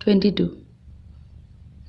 22।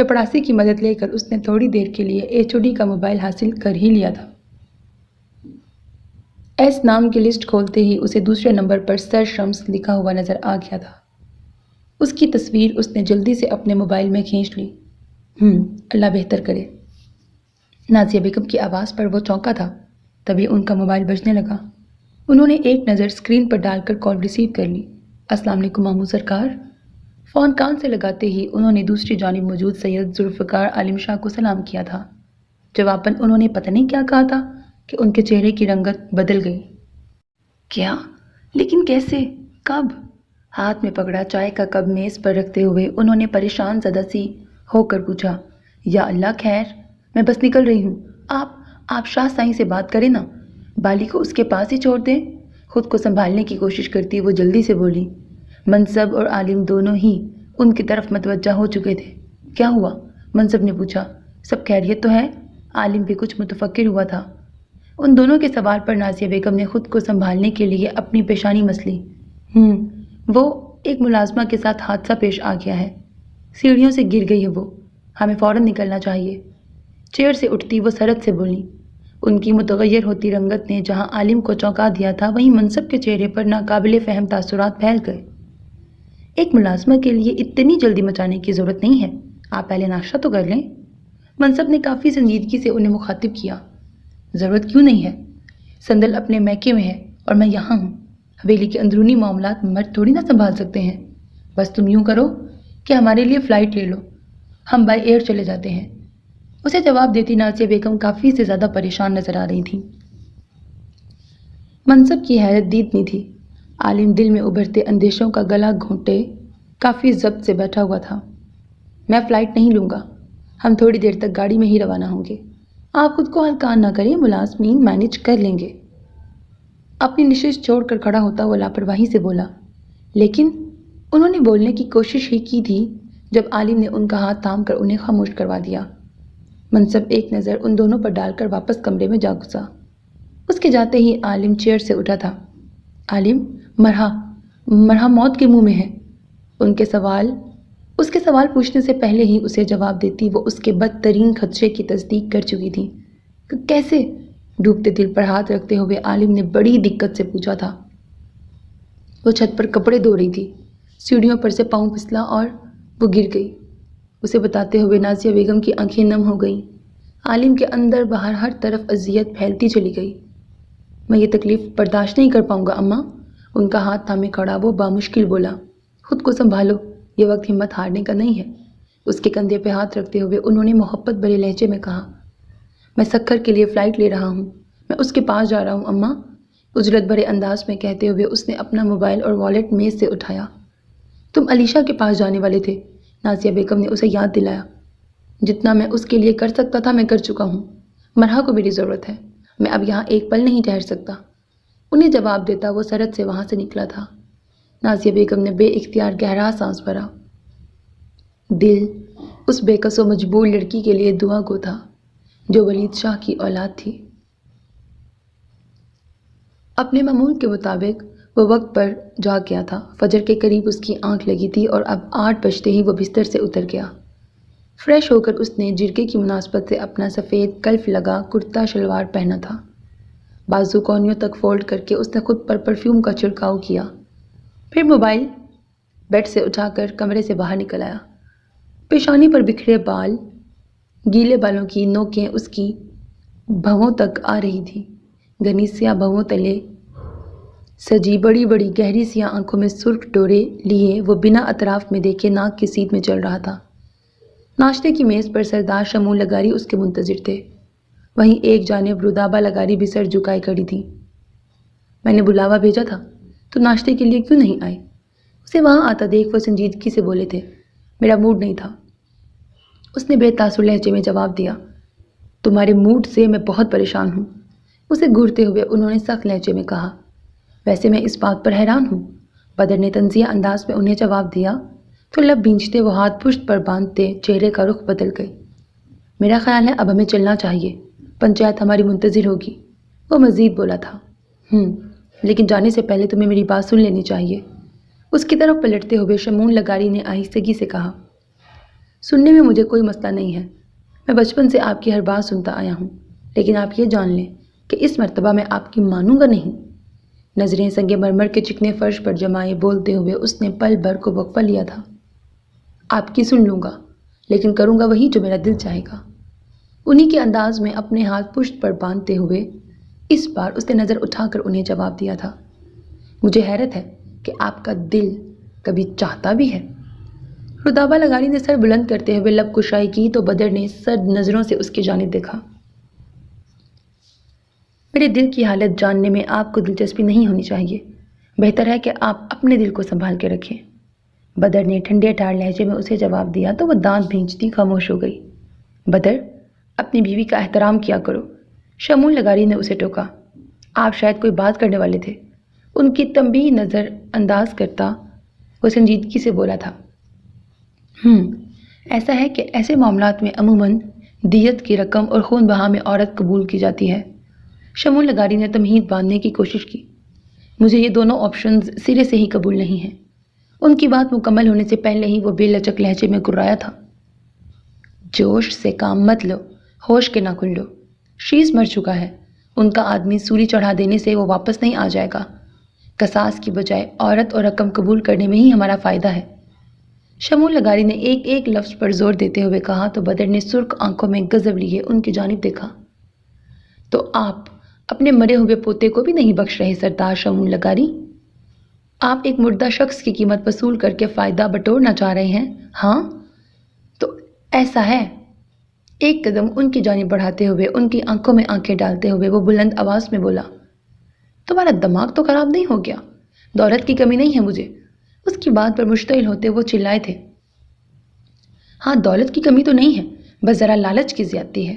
چپڑاسی کی مدد لے کر اس نے تھوڑی دیر کے لیے HOD کا موبائل حاصل کر ہی لیا تھا۔ ایس نام کی لسٹ کھولتے ہی اسے دوسرے نمبر پر سر شمس لکھا ہوا نظر آ گیا تھا۔ اس کی تصویر اس نے جلدی سے اپنے موبائل میں کھینچ لی۔ اللہ بہتر کرے۔ نازیہ بیگم کی آواز پر وہ چونکا تھا، تبھی ان کا موبائل بجنے لگا۔ انہوں نے ایک نظر اسکرین پر ڈال کر کال ریسیو کر لی۔ السلام علیکم ماموں سرکار۔ فون کان سے لگاتے ہی انہوں نے دوسری جانب موجود سید ذوالفقار عالم شاہ کو سلام کیا تھا۔ جواباً انہوں نے پتہ نہیں کیا کہا تھا کہ ان کے چہرے کی رنگت بدل گئی۔ کیا؟ لیکن کیسے؟ کب؟ ہاتھ میں پکڑا چائے کا کپ میز پر رکھتے ہوئے انہوں نے پریشان زدہ سی ہو کر پوچھا۔ یا اللہ خیر، میں بس نکل رہی ہوں۔ آپ شاہ سائیں سے بات کریں نا، بالی کو اس کے پاس ہی چھوڑ دیں۔ خود کو سنبھالنے کی کوشش کرتی وہ جلدی سے بولی۔ منصب اور عالم دونوں ہی ان کی طرف متوجہ ہو چکے تھے۔ کیا ہوا؟ منصب نے پوچھا۔ سب خیریت تو ہے؟ عالم بھی کچھ متفکر ہوا تھا۔ ان دونوں کے سوال پر نازیہ بیگم نے خود کو سنبھالنے کے لیے اپنی پیشانی مسلی۔ وہ ایک ملازمہ کے ساتھ حادثہ پیش آ گیا ہے، سیڑھیوں سے گر گئی ہے وہ، ہمیں فوراً نکلنا چاہیے۔ چیئر سے اٹھتی وہ سرد سے بولی۔ ان کی متغیر ہوتی رنگت نے جہاں عالم کو چونکا دیا تھا، وہیں منصب کے چہرے پر ناقابل فہم تاثرات پھیل گئے۔ ایک ملازمہ کے لیے اتنی جلدی مچانے کی ضرورت نہیں ہے، آپ پہلے ناشتہ تو کر لیں۔ منصب نے کافی سنجیدگی سے انہیں مخاطب کیا۔ ضرورت کیوں نہیں ہے؟ سندل اپنے میکے میں ہے اور میں یہاں ہوں۔ حویلی کے اندرونی معاملات مرد تھوڑی نہ سنبھال سکتے ہیں۔ بس تم یوں کرو کہ ہمارے لیے فلائٹ لے لو، ہم بائی ایئر چلے جاتے ہیں۔ اسے جواب دیتی نازیہ بیگم کافی سے زیادہ پریشان نظر آ رہی تھیں۔ منصب کی حیرت دید نہیں تھی۔ عالم دل میں ابھرتے اندیشوں کا گلا گھونٹے کافی ضبط سے بیٹھا ہوا تھا۔ میں فلائٹ نہیں لوں گا، ہم تھوڑی دیر تک گاڑی میں ہی روانہ ہوں گے۔ آپ خود کو ہلکان نہ کریں، ملازمین مینج کر لیں گے۔ اپنی نشست چھوڑ کر کھڑا ہوتا ہوا لاپرواہی سے بولا۔ لیکن انہوں نے بولنے کی کوشش ہی کی تھی جب عالم نے ان کا ہاتھ تھام کر انہیں خاموش کروا دیا۔ منصب ایک نظر ان دونوں پر ڈال کر واپس کمرے میں جا گھسا۔ اس کے جاتے ہی عالم چیئر سے اٹھا تھا۔ عالم، مرہا موت کے منہ میں ہے۔ اس کے سوال پوچھنے سے پہلے ہی اسے جواب دیتی وہ اس کے بدترین خدشے کی تصدیق کر چکی تھی۔ کیسے؟ ڈوبتے دل پر ہاتھ رکھتے ہوئے عالم نے بڑی دقت سے پوچھا تھا۔ وہ چھت پر کپڑے دھو رہی تھی، سیڑھیوں پر سے پاؤں پھسلا اور وہ گر گئی۔ اسے بتاتے ہوئے نازیہ بیگم کی آنکھیں نم ہو گئیں۔ عالم کے اندر باہر ہر طرف اذیت پھیلتی چلی گئی۔ میں یہ تکلیف برداشت نہیں کر پاؤں گا اماں، ان کا ہاتھ تھامے کھڑا وہ بامشکل بولا۔ خود کو سنبھالو، یہ وقت ہمت ہارنے کا نہیں ہے۔ اس کے کندھے پہ ہاتھ رکھتے ہوئے انہوں نے محبت بھرے لہجے میں کہا۔ میں سکھر کے لیے فلائٹ لے رہا ہوں، میں اس کے پاس جا رہا ہوں اماں، اجلت بھرے انداز میں کہتے ہوئے اس نے اپنا موبائل اور والیٹ میز سے اٹھایا۔ تم علیشا کے پاس جانے والے تھے، نازیہ بیگم نے اسے یاد دلایا۔ جتنا میں اس کے لیے کر سکتا تھا میں کر چکا ہوں، مرہا کو میری ضرورت ہے، میں اب یہاں ایک پل نہیں ٹھہر سکتا۔ انہیں جواب دیتا وہ سرد سے وہاں سے نکلا تھا۔ نازیہ بیگم نے بے اختیار گہرا سانس بھرا۔ دل اس بے کس و مجبور لڑکی کے لیے دعا گو تھا جو ولید شاہ کی اولاد تھی۔ اپنے معمول کے مطابق وہ وقت پر جاگ گیا تھا۔ فجر کے قریب اس کی آنکھ لگی تھی اور اب 8 بجتے ہی وہ بستر سے اتر گیا۔ فریش ہو کر اس نے جرگے کی مناسبت سے اپنا سفید کلف لگا کرتا شلوار پہنا تھا۔ بازو کونیوں تک فولڈ کر کے اس نے خود پر پرفیوم کا چھڑکاؤ کیا، پھر موبائل بیڈ سے اٹھا کر کمرے سے باہر نکل آیا۔ پیشانی پر بکھرے بال، گیلے بالوں کی نوکیں اس کی بھووں تک آ رہی تھی۔ گھنی سیاہ بھووں تلے سجی بڑی بڑی گہری سیاہ آنکھوں میں سرخ ڈورے لیے وہ بنا اطراف میں دیکھے ناک کی سیٹ میں چل رہا تھا۔ ناشتے کی میز پر سردار شمول لگاری اس کے منتظر تھے، وہیں ایک جانب رودابہ لگاری بھی سر جھکائے کھڑی تھی۔ میں نے بلاوا بھیجا تھا تو ناشتے کے لیے کیوں نہیں آئے؟ اسے وہاں آتا دیکھ وہ سنجیدگی سے بولے تھے۔ میرا موڈ نہیں تھا، اس نے بے تاثر لہجے میں جواب دیا۔ تمہارے موڈ سے میں بہت پریشان ہوں، اسے گھورتے ہوئے انہوں نے سخت لہجے میں کہا۔ ویسے میں اس بات پر حیران ہوں، بدر نے طنزیہ انداز میں انہیں جواب دیا تو لب بھینچتے وہ ہاتھ پشت پر باندھتے چہرے کا رخ بدل گئے۔ میرا خیال ہے اب ہمیں چلنا چاہیے، پنچایت ہماری منتظر ہوگی، وہ مزید بولا تھا۔ لیکن جانے سے پہلے تمہیں میری بات سن لینی چاہیے، اس کی طرف پلٹتے ہوئے شمول لگاری نے آہستگی سے کہا۔ سننے میں مجھے کوئی مسئلہ نہیں ہے، میں بچپن سے آپ کی ہر بات سنتا آیا ہوں، لیکن آپ یہ جان لیں کہ اس مرتبہ میں آپ کی مانوں گا نہیں۔ نظریں سنگ مرمر کے چکنے فرش پر جمائے بولتے ہوئے اس نے پل بھر کو وقفہ لیا تھا۔ آپ کی سن لوں گا، لیکن کروں گا وہی جو میرا دل چاہے گا۔ انہی کے انداز میں اپنے ہاتھ پشت پر باندھتے ہوئے اس بار اس نے نظر اٹھا کر انہیں جواب دیا تھا۔ مجھے حیرت ہے کہ آپ کا دل کبھی چاہتا بھی ہے۔ رتابہ لغاری نے سر بلند کرتے ہوئے لب کشائی کی تو بدر نے سرد نظروں سے اس کی جانب دیکھا۔ میرے دل کی حالت جاننے میں آپ کو دلچسپی نہیں ہونی چاہیے، بہتر ہے کہ آپ اپنے دل کو سنبھال کے رکھیں۔ بدر نے ٹھنڈے ٹھار لہجے میں اسے جواب دیا تو وہ دانت بھینچتی خاموش ہو گئی۔ بدر، اپنی بیوی کا احترام کیا کرو، شمول لغاری نے اسے ٹوکا۔ آپ شاید کوئی بات کرنے والے تھے، ان کی تنبیہ نظر انداز کرتا وہ سنجیدگی سے بولا تھا۔ ایسا ہے کہ ایسے معاملات میں عموماً دیت کی رقم اور خون بہا میں عورت قبول کی جاتی ہے۔ شمول لغاری نے تمہید باندھنے کی کوشش کی۔ مجھے یہ دونوں آپشنز سرے سے ہی قبول نہیں ہیں۔ ان کی بات مکمل ہونے سے پہلے ہی وہ بے لچک لہجے میں گرایا تھا۔ جوش سے کام مت لو، ہوش کے ناخن لو۔ شیز مر چکا ہے، ان کا آدمی سولی چڑھا دینے سے وہ واپس نہیں آ جائے گا۔ قصاص کی بجائے عورت اور رقم قبول کرنے میں ہی ہمارا فائدہ ہے۔ شمول لغاری نے ایک ایک لفظ پر زور دیتے ہوئے کہا تو بدر نے سرخ آنکھوں میں غضب لیے ان کی جانب دیکھا۔ تو آپ اپنے مرے ہوئے پوتے کو بھی نہیں بخش رہے سردار شمول لغاری؟ آپ ایک مردہ شخص کی قیمت وصول کر کے فائدہ بٹورنا چاہ رہے ہیں، ہاں؟ تو ایسا ہے؟ ایک قدم ان کی جانب بڑھاتے ہوئے ان کی آنکھوں میں آنکھیں ڈالتے ہوئے وہ بلند آواز میں بولا، تمہارا دماغ تو خراب نہیں ہو گیا؟ دولت کی کمی نہیں ہے مجھے۔ اس کی بات پر مشتعل ہوتے وہ چلائے تھے۔ ہاں، دولت کی کمی تو نہیں ہے، بس ذرا لالچ کی زیادتی ہے۔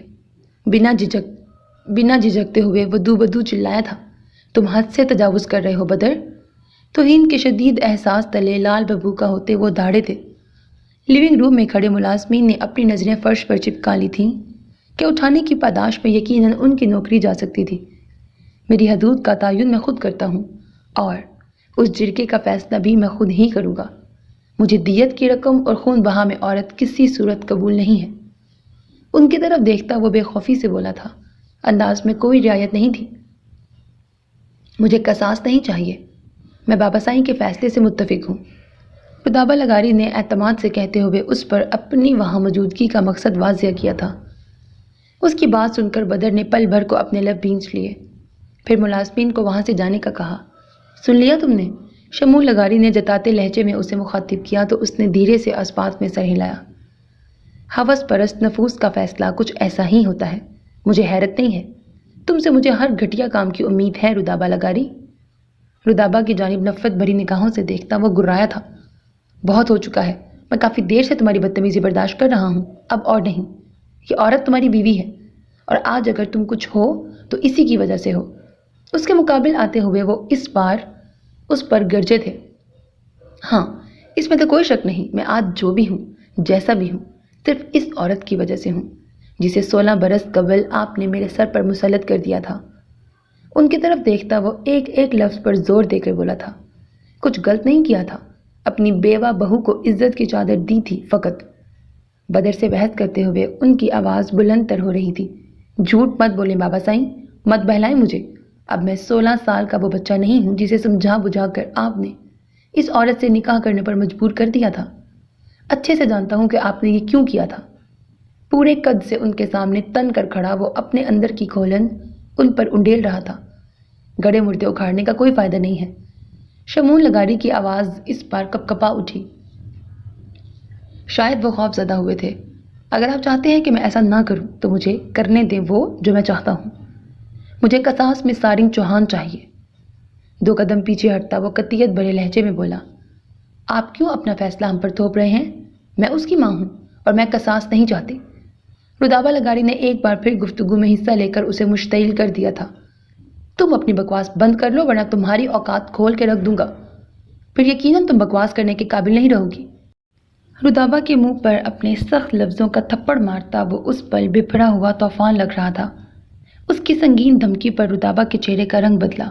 بنا جھجکتے ہوئے وہ دو بدو چلایا تھا، تم حد سے تجاوز کر رہے ہو بدر۔ توہین کے شدید احساس تلے لال ببو کا ہوتے وہ داڑھے تھے۔ لیونگ روم میں کھڑے ملازمین نے اپنی نظریں فرش پر چپکا لی تھیں کہ اٹھانے کی پاداش میں یقیناً ان کی نوکری جا سکتی تھی۔ میری حدود کا تعین میں خود کرتا ہوں اور اس جرگے کا فیصلہ بھی میں خود ہی کروں گا۔ مجھے دیت کی رقم اور خون بہا میں عورت کسی صورت قبول نہیں ہے۔ ان کی طرف دیکھتا وہ بے خوفی سے بولا تھا، انداز میں کوئی رعایت نہیں تھی۔ مجھے قصاص نہیں چاہیے، میں بابا سائیں کے فیصلے سے متفق ہوں۔ رتابہ لغاری نے اعتماد سے کہتے ہوئے اس پر اپنی وہاں موجودگی کا مقصد واضح کیا تھا۔ اس کی بات سن کر بدر نے پل بھر کو اپنے لب بھینچ لیے، پھر ملازمین کو وہاں سے جانے کا کہا۔ سن لیا تم نے؟ شمول لغاری نے جتاتے لہجے میں اسے مخاطب کیا تو اس نے دھیرے سے اسبات میں سر ہلایا۔ ہوس پرست نفوس کا فیصلہ کچھ ایسا ہی ہوتا ہے۔ مجھے حیرت نہیں ہے، تم سے مجھے ہر گھٹیا کام کی امید ہے رتابہ لغاری۔ رتابہ کی جانب نفرت بھری نگاہوں سے دیکھتا وہ گرایا تھا، بہت ہو چکا ہے، میں کافی دیر سے تمہاری بدتمیزی برداشت کر رہا ہوں، اب اور نہیں۔ یہ عورت تمہاری بیوی ہے اور آج اگر تم کچھ ہو تو اسی کی وجہ سے ہو۔ اس کے مقابل آتے ہوئے وہ اس بار اس پر گرجے تھے۔ ہاں، اس میں تو کوئی شک نہیں، میں آج جو بھی ہوں، جیسا بھی ہوں، صرف اس عورت کی وجہ سے ہوں جسے 16 برس قبل آپ نے میرے سر پر مسلط کر دیا تھا۔ ان کی طرف دیکھتا وہ ایک ایک لفظ پر زور دے کر بولا تھا، کچھ غلط نہیں کیا تھا، اپنی بیوہ بہو کو عزت کی چادر دی تھی فقط۔ بدر سے بحث کرتے ہوئے ان کی آواز بلند تر ہو رہی تھی۔ جھوٹ مت بولیں بابا سائیں، مت بہلائیں مجھے۔ اب میں 16 سال کا وہ بچہ نہیں ہوں جسے سمجھا بجھا کر آپ نے اس عورت سے نکاح کرنے پر مجبور کر دیا تھا۔ اچھے سے جانتا ہوں کہ آپ نے یہ کیوں کیا تھا۔ پورے قد سے ان کے سامنے تن کر کھڑا وہ اپنے اندر کی کھولن ان پر انڈیل رہا تھا۔ گڑے مردے اکھاڑنے کا کوئی فائدہ نہیں ہے۔ شمول لغاری کی آواز اس بار کپ کپا اٹھی۔ شاید وہ خوف زدہ ہوئے تھے۔ اگر آپ چاہتے ہیں کہ میں ایسا نہ کروں تو مجھے کرنے دیں وہ جو میں چاہتا ہوں۔ مجھے قصاص میں سارنگ چوہان چاہیے۔ 2 قدم پیچھے ہٹتا وہ قطعیت بھرے لہجے میں بولا، آپ کیوں اپنا فیصلہ ہم پر تھوپ رہے ہیں؟ میں اس کی ماں ہوں اور میں قصاص نہیں چاہتی۔ رتابہ لغاری نے ایک بار پھر گفتگو میں حصہ لے کر اسے مشتعل کر دیا تھا۔ تم اپنی بکواس بند کر لو ورنہ تمہاری اوقات کھول کے رکھ دوں گا، پھر یقیناً تم بکواس کرنے کے قابل نہیں رہو گی۔ رتابہ کے منہ پر اپنے سخت لفظوں کا تھپڑ مارتا وہ اس پل بپھرا ہوا طوفان لگ رہا تھا۔ اس کی سنگین دھمکی پر رتابہ کے چہرے کا رنگ بدلا۔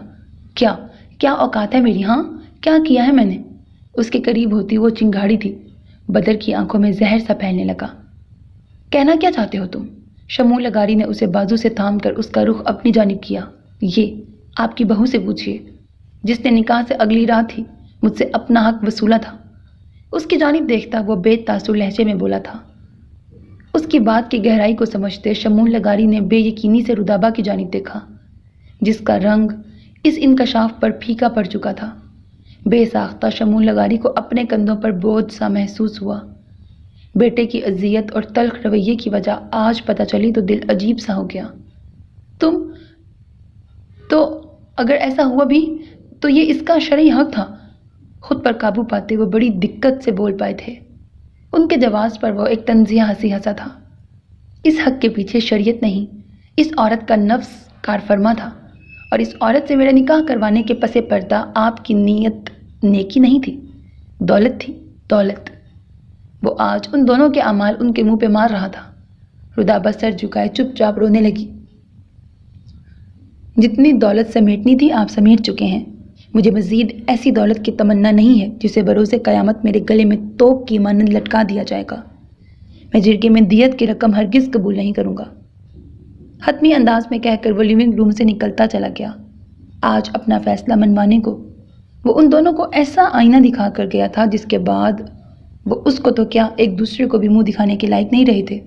کیا اوقات ہے میری؟ ہاں، کیا کیا ہے میں نے؟ اس کے قریب ہوتی وہ چنگاڑی تھی، بدر کی آنکھوں میں زہر سا پھیلنے لگا۔ کہنا کیا چاہتے ہو تم؟ شمول لغاری نے اسے بازو سے تھام کر اس کا رخ اپنی جانب کیا۔ یہ آپ کی بہو سے پوچھئے، جس نے نکاح سے اگلی رات ہی مجھ سے اپنا حق وصولا تھا۔ اس کی جانب دیکھتا وہ بے تاثر لہجے میں بولا تھا۔ اس کی بات کی گہرائی کو سمجھتے شمول لغاری نے بے یقینی سے رودابہ کی جانب دیکھا، جس کا رنگ اس انکشاف پر پھیکا پڑ چکا تھا۔ بے ساختہ شمول لغاری کو اپنے کندھوں پر بوجھ سا محسوس ہوا۔ بیٹے کی اذیت اور تلخ رویے کی وجہ آج پتہ چلی تو دل عجیب سا ہو گیا۔ تم تو اگر ایسا ہوا بھی تو یہ اس کا شرعی حق تھا۔ خود پر قابو پاتے وہ بڑی دقت سے بول پائے تھے۔ ان کے جواز پر وہ ایک طنزیہ ہنسی ہنسا تھا۔ اس حق کے پیچھے شریعت نہیں، اس عورت کا نفس کار فرما تھا، اور اس عورت سے میرا نکاح کروانے کے پس پردہ آپ کی نیت نیکی نہیں تھی، دولت تھی، دولت۔ وہ آج ان دونوں کے اعمال ان کے منہ پہ مار رہا تھا۔ رودابہ سر جھکائے چپ چاپ رونے لگی۔ جتنی دولت سمیٹنی تھی آپ سمیٹ چکے ہیں۔ مجھے مزید ایسی دولت کی تمنا نہیں ہے جسے بروز قیامت میرے گلے میں توک کی مانند لٹکا دیا جائے گا۔ میں جرگے میں دیت کی رقم ہرگز قبول نہیں کروں گا۔ حتمی انداز میں کہہ کر وہ لیونگ روم سے نکلتا چلا گیا۔ آج اپنا فیصلہ منوانے کو وہ ان دونوں کو ایسا آئینہ دکھا کر گیا تھا جس کے بعد وہ اس کو تو کیا ایک دوسرے کو بھی منہ دکھانے کے لائق نہیں رہے تھے۔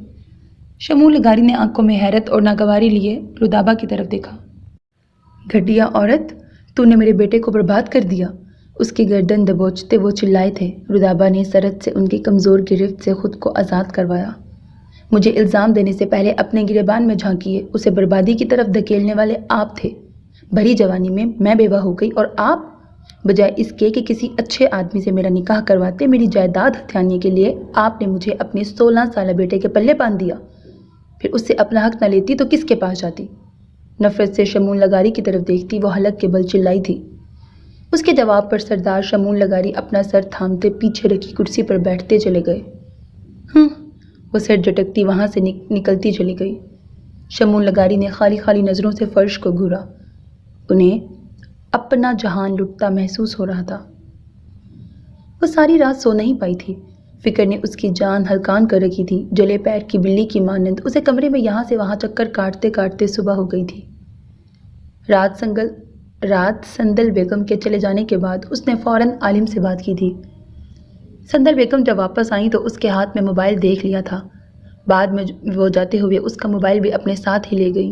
شمول لغاری نے آنکھوں میں حیرت اور ناگواری لیے رودابہ کی طرف دیکھا۔ گھٹیا عورت، تو نے میرے بیٹے کو برباد کر دیا۔ اس کی گردن دبوچتے وہ چلائے تھے۔ رودابہ نے سرت سے ان کی کمزور گرفت سے خود کو آزاد کروایا۔ مجھے الزام دینے سے پہلے اپنے گریبان میں جھانکیے، اسے بربادی کی طرف دھکیلنے والے آپ تھے۔ بھری جوانی میں بیوہ ہو گئی اور آپ بجائے اس کے کہ کسی اچھے آدمی سے میرا نکاح کرواتے، میری جائیداد ہتھیانے کے لیے آپ نے مجھے اپنے 16 سالہ بیٹے کے پلے باندھ دیا۔ پھر اس سے اپنا حق نہ لیتی تو کس کے پاس جاتی؟ نفرت سے شمول لغاری کی طرف دیکھتی وہ حلق کے بل چلائی تھی۔ اس کے جواب پر سردار شمول لغاری اپنا سر تھامتے پیچھے رکھی کرسی پر بیٹھتے چلے گئے۔ وہ سر جھٹکتی وہاں سے نکلتی چلی گئی۔ شمول لغاری نے خالی خالی نظروں سے فرش کو گھورا۔ انہیں اپنا جہان لٹتا محسوس ہو رہا تھا۔ وہ ساری رات سو نہیں پائی تھی۔ فکر نے اس کی جان ہلکان کر رکھی تھی۔ جلے پیر کی بلی کی مانند اسے کمرے میں یہاں سے وہاں چکر کاٹتے کاٹتے صبح ہو گئی تھی۔ رات سندل بیگم کے چلے جانے کے بعد اس نے فوراً عالم سے بات کی تھی۔ سندل بیگم جب واپس آئیں تو اس کے ہاتھ میں موبائل دیکھ لیا تھا۔ بعد میں وہ جاتے ہوئے اس کا موبائل بھی اپنے ساتھ ہی لے گئی۔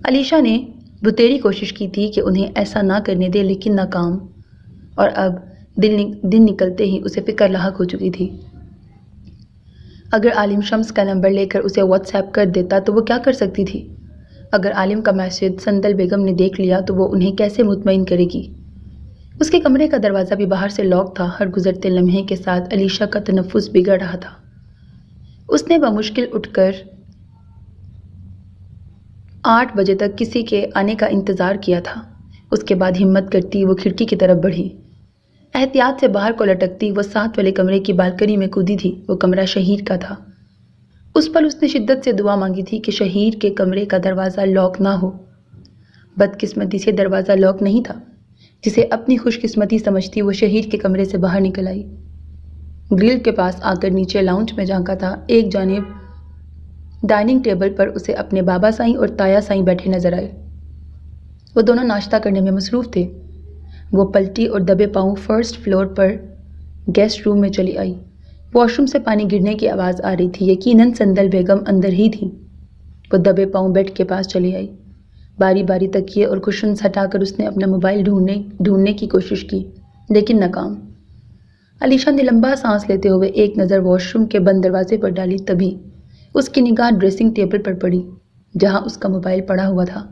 علیشہ نے بتیری کوشش کی تھی کہ انہیں ایسا نہ کرنے دے، لیکن ناکام، اور اب دن نکلتے ہی اسے فکر لاحق ہو چکی تھی۔ اگر عالم شمس کا نمبر لے کر اسے واٹس ایپ کر دیتا تو وہ کیا کر سکتی تھی؟ اگر عالم کا میسج سندل بیگم نے دیکھ لیا تو وہ انہیں کیسے مطمئن کرے گی؟ اس کے کمرے کا دروازہ بھی باہر سے لاک تھا۔ ہر گزرتے لمحے کے ساتھ علیشہ کا تنفس بگڑ رہا تھا۔ اس نے بمشکل اٹھ کر 8 بجے تک کسی کے آنے کا انتظار کیا تھا۔ اس کے بعد ہمت کرتی وہ کھڑکی کی طرف بڑھی۔ احتیاط سے باہر کو لٹکتی وہ 7 والے کمرے کی بالکنی میں کودی تھی۔ وہ کمرہ شہیر کا تھا۔ اس پل اس نے شدت سے دعا مانگی تھی کہ شہیر کے کمرے کا دروازہ لاک نہ ہو۔ بدقسمتی سے دروازہ لاک نہیں تھا۔ جسے اپنی خوش قسمتی سمجھتی وہ شہیر کے کمرے سے باہر نکل آئی۔ گرل کے پاس آ کر نیچے لاؤنج میں جھانکا تھا۔ ایک جانب ڈائننگ ٹیبل پر اسے اپنے بابا سائیں اور تایا سائیں بیٹھے نظر آئے۔ وہ دونوں ناشتہ کرنے میں مصروف تھے۔ وہ پلٹی اور دبے پاؤں فرسٹ فلور پر گیسٹ روم میں چلی آئی۔ واش روم سے پانی گرنے کی آواز آ رہی تھی۔ یقیناً سندل بیگم اندر ہی تھی۔ وہ دبے پاؤں بیڈ کے پاس چلی آئی۔ باری باری تکیے اور کشنز ہٹا کر اس نے اپنا موبائل ڈھونڈنے کی کوشش کی، لیکن ناکام۔ علیشہ نے لمبا سانس لیتے ہوئے ایک نظر واش روم کے بند دروازے پر ڈالی۔ تبھی اس کی نگاہ ڈریسنگ ٹیبل پر پڑی جہاں اس کا موبائل پڑا ہوا تھا۔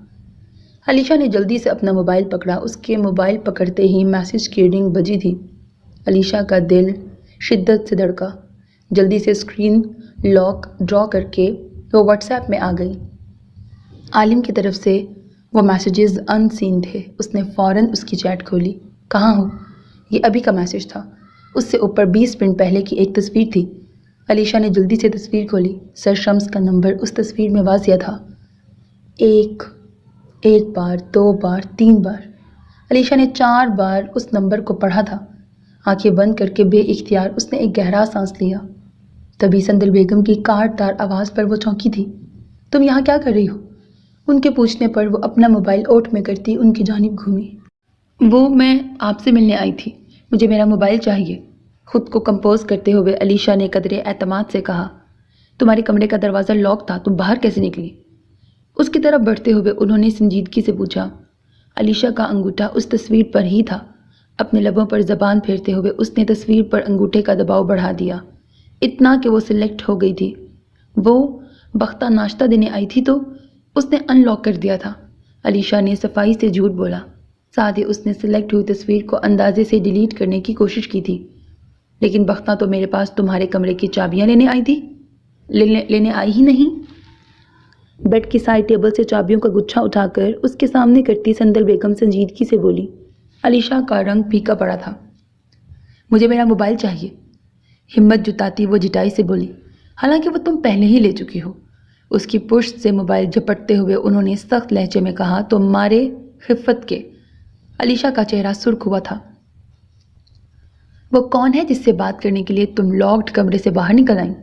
علیشہ نے جلدی سے اپنا موبائل پکڑا۔ اس کے موبائل پکڑتے ہی میسج کی رنگ بجی تھی۔ علیشہ کا دل شدت سے دھڑکا۔ جلدی سے اسکرین لاک ڈرا کر کے وہ واٹس ایپ میں آ گئی۔ عالم کی طرف سے وہ میسیجز ان سین تھے۔ اس نے فوراً اس کی چیٹ کھولی۔ کہاں ہو؟ یہ ابھی کا میسج تھا۔ اس سے اوپر 20 منٹ پہلے کی ایک تصویر تھی۔ علیشہ نے جلدی سے تصویر کھولی۔ سر شمس کا نمبر اس تصویر میں واضح تھا۔ ایک بار، 2 بار، 3 بار۔ علیشہ نے 4 بار اس نمبر کو پڑھا تھا۔ آنکھیں بند کر کے بے اختیار اس نے ایک گہرا سانس لیا۔ تبھی سندل بیگم کی کاٹ دار آواز پر وہ چونکی تھی۔ تم یہاں کیا کر رہی ہو؟ ان کے پوچھنے پر وہ اپنا موبائل اوٹ میں کرتی ان کی جانب گھومی۔ میں آپ سے ملنے آئی تھی، مجھے میرا موبائل چاہیے، خود کو کمپوز کرتے ہوئے علیشا نے قدرے اعتماد سے کہا۔ تمہارے کمرے کا دروازہ لاک تھا، تم باہر کیسے نکلی؟ اس کی طرف بڑھتے ہوئے انہوں نے سنجیدگی سے پوچھا۔ علیشا کا انگوٹھا اس تصویر پر ہی تھا۔ اپنے لبوں پر زبان پھیرتے ہوئے اس نے تصویر پر انگوٹھے کا دباؤ بڑھا دیا، اتنا کہ وہ سلیکٹ ہو گئی تھی۔ وہ بختہ ناشتہ دینے آئی تھی تو اس نے ان لاک کر دیا تھا۔ علیشا نے صفائی سے جھوٹ بولا، ساتھ ہی اس نے سلیکٹ ہوئی تصویر کو اندازے سے ڈیلیٹ کرنے کی کوشش کی تھی۔ لیکن بختہ تو میرے پاس تمہارے کمرے کی چابیاں لینے آئی تھی، لینے آئی ہی نہیں۔ بیڈ کی سائڈ ٹیبل سے چابیوں کا گچھا اٹھا کر اس کے سامنے کرتی سندل بیگم سنجیدگی سے بولی۔ علیشا کا رنگ پھیکا پڑا تھا۔ مجھے میرا موبائل چاہیے، ہمت جتاتی وہ جٹائی سے بولی، حالانکہ وہ تم پہلے ہی لے چکی ہو۔ اس کی پشت سے موبائل جھپٹتے ہوئے انہوں نے سخت لہجے میں کہا، تو مارے خفت کے۔ علیشا کا چہرہ سرخ ہوا تھا۔ وہ کون ہے جس سے بات کرنے کے لیے تم لاکڈ کمرے سے باہر نکل آئیں؟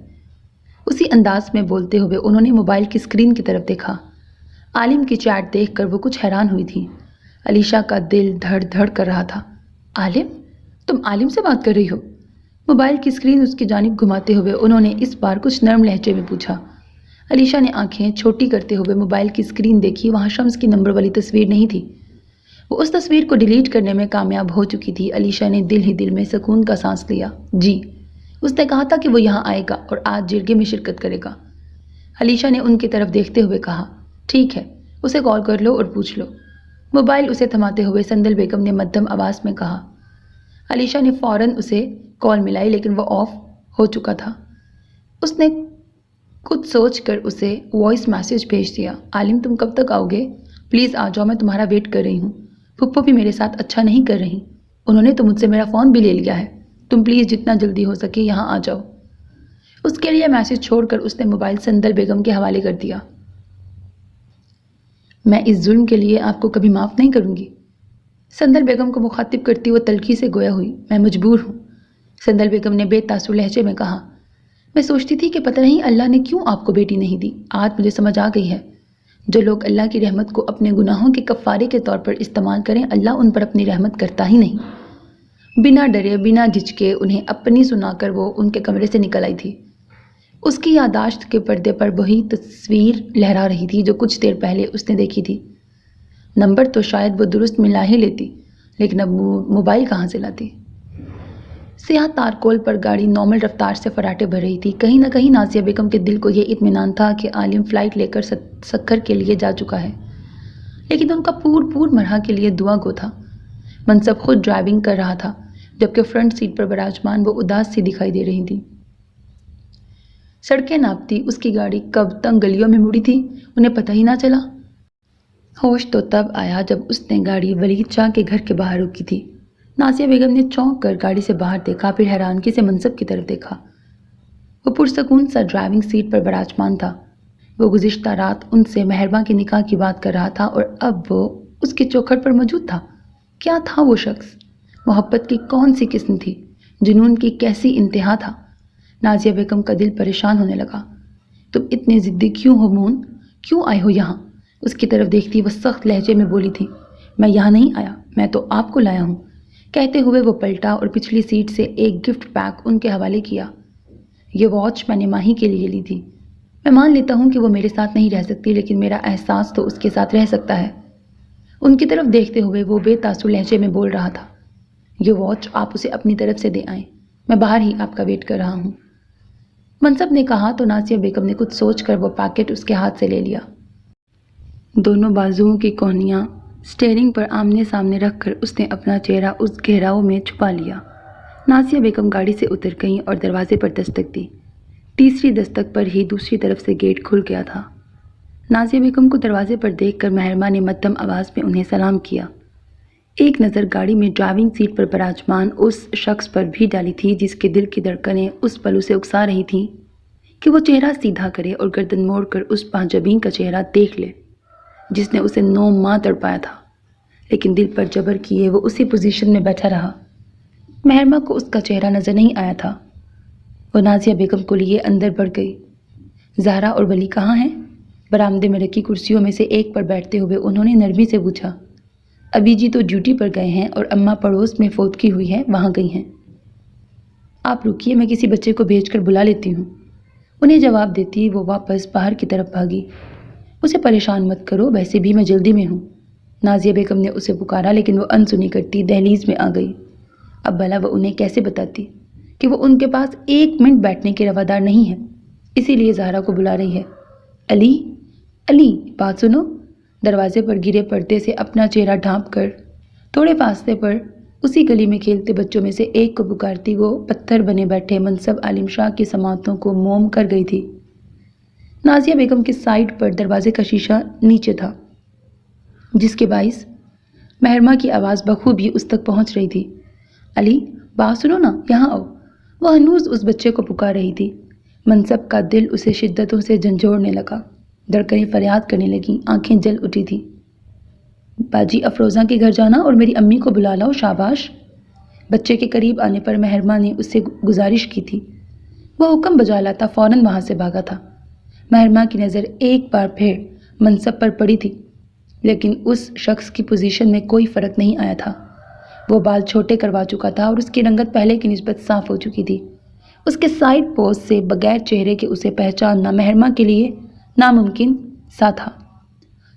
اسی انداز میں بولتے ہوئے انہوں نے موبائل کی اسکرین کی طرف دیکھا۔ عالم کی چیٹ دیکھ کر وہ کچھ حیران ہوئی تھی۔ علیشا کا دل دھڑ دھڑ کر رہا تھا۔ عالم؟ تم عالم سے بات کر رہی ہو؟ موبائل کی اسکرین اس کی جانب گھماتے ہوئے انہوں نے اس بار کچھ نرم لہجے میں پوچھا۔ علیشا نے آنکھیں چھوٹی کرتے ہوئے موبائل کی اسکرین دیکھی، وہاں شمس کی نمبر والی تصویر نہیں تھی۔ وہ اس تصویر کو ڈیلیٹ کرنے میں کامیاب ہو چکی تھی۔ علیشا نے دل ہی دل میں سکون کا سانس لیا۔ جی، اس نے کہا تھا کہ وہ یہاں آئے گا اور آج جرگے میں شرکت کرے گا۔ علیشا نے ان کی طرف دیکھتے ہوئے کہا، ٹھیک ہے، اسے کال کر لو اور پوچھ لو۔ موبائل اسے تھماتے ہوئے سندل بیگم نے مدھم آواز میں کہا۔ علیشا نے فوراً اسے کال ملائی لیکن وہ آف ہو چکا تھا۔ اس نے کچھ سوچ کر اسے وائس میسج بھیج دیا، عالم تم کب تک آؤ گے؟ پلیز آ جاؤ، میں تمہارا ویٹ کر رہی ہوں۔ پھپھو بھی میرے ساتھ اچھا نہیں کر رہی، انہوں نے تو مجھ سے میرا فون بھی لے لیا ہے، تم پلیز جتنا جلدی ہو سکے یہاں آ جاؤ۔ اس کے لیے میسج چھوڑ کر اس نے موبائل سندل بیگم کے حوالے کر دیا۔ میں اس ظلم کے لیے آپ کو کبھی معاف نہیں کروں گی، سندل بیگم کو مخاطب کرتی وہ تلخی سے گویا ہوئی۔ میں مجبور ہوں، سندل بیگم نے بے تاثر لہجے میں کہا۔ میں سوچتی تھی کہ پتہ نہیں اللہ نے کیوں آپ کو بیٹی نہیں دی، آج مجھے سمجھ آ گئی ہے۔ جو لوگ اللہ کی رحمت کو اپنے گناہوں کے کفارے کے طور پر استعمال کریں، اللہ ان پر اپنی رحمت کرتا ہی نہیں۔ بنا ڈرے بنا جھجکے انہیں اپنی سنا کر وہ ان کے کمرے سے نکل آئی تھی۔ اس کی یادداشت کے پردے پر وہی تصویر لہرا رہی تھی جو کچھ دیر پہلے اس نے دیکھی تھی۔ نمبر تو شاید وہ درست ملا ہی لیتی، لیکن اب موبائل کہاں سے لاتی؟ سیاہ تارکول پر گاڑی نارمل رفتار سے فراٹے بھر رہی تھی۔ کہیں نہ کہیں نازیہ بیگم کے دل کو یہ اطمینان تھا کہ عالم فلائٹ لے کر سکر کے لیے جا چکا ہے، لیکن ان کا پور مرحا کے لیے دعا گو تھا۔ منصب خود ڈرائیونگ کر رہا تھا، جبکہ فرنٹ سیٹ پر براجمان وہ اداس سی دکھائی دے رہی تھی۔ سڑکیں ناپتی اس کی گاڑی کب تنگ گلیوں میں مڑی تھی انہیں پتہ ہی نہ چلا۔ ہوش تو تب آیا جب اس نے گاڑی ولید شاہ کے گھر کے باہر روکی تھی۔ نازیہ بیگم نے چونک کر گاڑی سے باہر دیکھا، پھر حیرانگی سے منصب کی طرف دیکھا۔ وہ پرسکون سا ڈرائیونگ سیٹ پر براجمان تھا۔ وہ گزشتہ رات ان سے مہرباں کے نکاح کی بات کر رہا تھا اور اب وہ اس کی چوکھٹ پر موجود تھا۔ کیا تھا وہ شخص؟ محبت کی کون سی قسم تھی؟ جنون کی کیسی انتہا تھا؟ نازیہ بیگم کا دل پریشان ہونے لگا۔ تم اتنے ضدی کیوں ہو مون؟ کیوں آئے ہو یہاں؟ اس کی طرف دیکھتی وہ سخت لہجے میں بولی تھی۔ میں یہاں نہیں آیا، میں تو آپ کو لایا ہوں۔ کہتے ہوئے وہ پلٹا اور پچھلی سیٹ سے ایک گفٹ پیک ان کے حوالے کیا۔ یہ واچ میں نے ماہی کے لیے لی تھی۔ میں مان لیتا ہوں کہ وہ میرے ساتھ نہیں رہ سکتی، لیکن میرا احساس تو اس کے ساتھ رہ سکتا ہے۔ ان کی طرف دیکھتے ہوئے وہ بے تاثر لہجے میں بول رہا تھا۔ یہ واچ آپ اسے اپنی طرف سے دے آئیں، میں باہر ہی آپ کا ویٹ کر رہا ہوں۔ منصب نے کہا تو نازیہ بیگم نے کچھ سوچ کر وہ پیکٹ اس کے ہاتھ سے لے لیا۔ دونوں بازوؤں کی کونیاں اسٹیئرنگ پر آمنے سامنے رکھ کر اس نے اپنا چہرہ اس گہراؤ میں چھپا لیا۔ نازیہ بیگم گاڑی سے اتر گئیں اور دروازے پر دستک دی۔ تیسری دستک پر ہی دوسری طرف سے گیٹ کھل گیا تھا۔ نازیہ بیگم کو دروازے پر دیکھ کر مہرباں نے مدھم آواز میں انہیں سلام کیا۔ ایک نظر گاڑی میں ڈرائیونگ سیٹ پر براجمان اس شخص پر بھی ڈالی تھی جس کے دل کی دھڑکنیں اس پل اسے اکسا رہی تھیں کہ وہ چہرہ سیدھا کرے اور گردن موڑ کر اس پانجبین کا چہرہ دیکھ لے جس نے اسے 9 ماہ تڑپایا تھا، لیکن دل پر جبر کیے وہ اسی پوزیشن میں بیٹھا رہا۔ مہرما کو اس کا چہرہ نظر نہیں آیا تھا۔ وہ نازیہ بیگم کو لیے اندر بڑھ گئی۔ زہرا اور ولی کہاں ہیں؟ برآمدے میں رکھی کرسیوں میں سے ایک پر بیٹھتے ہوئے انہوں نے نرمی سے پوچھا۔ ابھی جی تو ڈیوٹی پر گئے ہیں اور اماں پڑوس میں فوتگی ہوئی ہے وہاں گئی ہیں۔ آپ رکیے، میں کسی بچے کو بھیج کر بلا لیتی ہوں۔ انہیں جواب دیتی وہ واپس باہر کی طرف بھاگی۔ اسے پریشان مت کرو، ویسے بھی میں جلدی میں ہوں۔ نازیہ بیگم نے اسے پکارا لیکن وہ انسنی کرتی دہلیز میں آ گئی۔ اب بھلا وہ انہیں کیسے بتاتی کہ وہ ان کے پاس 1 منٹ بیٹھنے کے روادار نہیں ہے، اسی لیے زہرا کو بلا رہی ہے۔ علی، علی، بات سنو۔ دروازے پر گرے پردے سے اپنا چہرہ ڈھانپ کر تھوڑے فاصلے پر اسی گلی میں کھیلتے بچوں میں سے ایک کو پکارتی وہ پتھر بنے بیٹھے منصب عالم شاہ کی سماعتوں کو موم کر گئی تھی۔ نازیہ بیگم کے سائیڈ پر دروازے کا شیشہ نیچے تھا، جس کے باعث مہرما کی آواز بخوبی اس تک پہنچ رہی تھی۔ علی، بات سنو نا، یہاں آؤ۔ وہ ہنوز اس بچے کو پکار رہی تھی۔ منصب کا دل اسے شدتوں سے جھنجھوڑنے لگا، دھڑکنیں فریاد کرنے لگیں، آنکھیں جل اٹھی تھیں۔ باجی افروزہ کے گھر جانا اور میری امی کو بلا لاؤ، شاباش۔ بچے کے قریب آنے پر مہرما نے اس سے گزارش کی تھی۔ وہ حکم بجا لاتا فوراً وہاں سے بھاگا تھا۔ مہرما کی نظر ایک بار پھر منصب پر پڑی تھی، لیکن اس شخص کی پوزیشن میں کوئی فرق نہیں آیا تھا۔ وہ بال چھوٹے کروا چکا تھا اور اس کی رنگت پہلے کی نسبت صاف ہو چکی تھی۔ اس کے سائیڈ پوز سے بغیر چہرے کے اسے پہچاننا مہرما کے لیے ناممکن سا تھا۔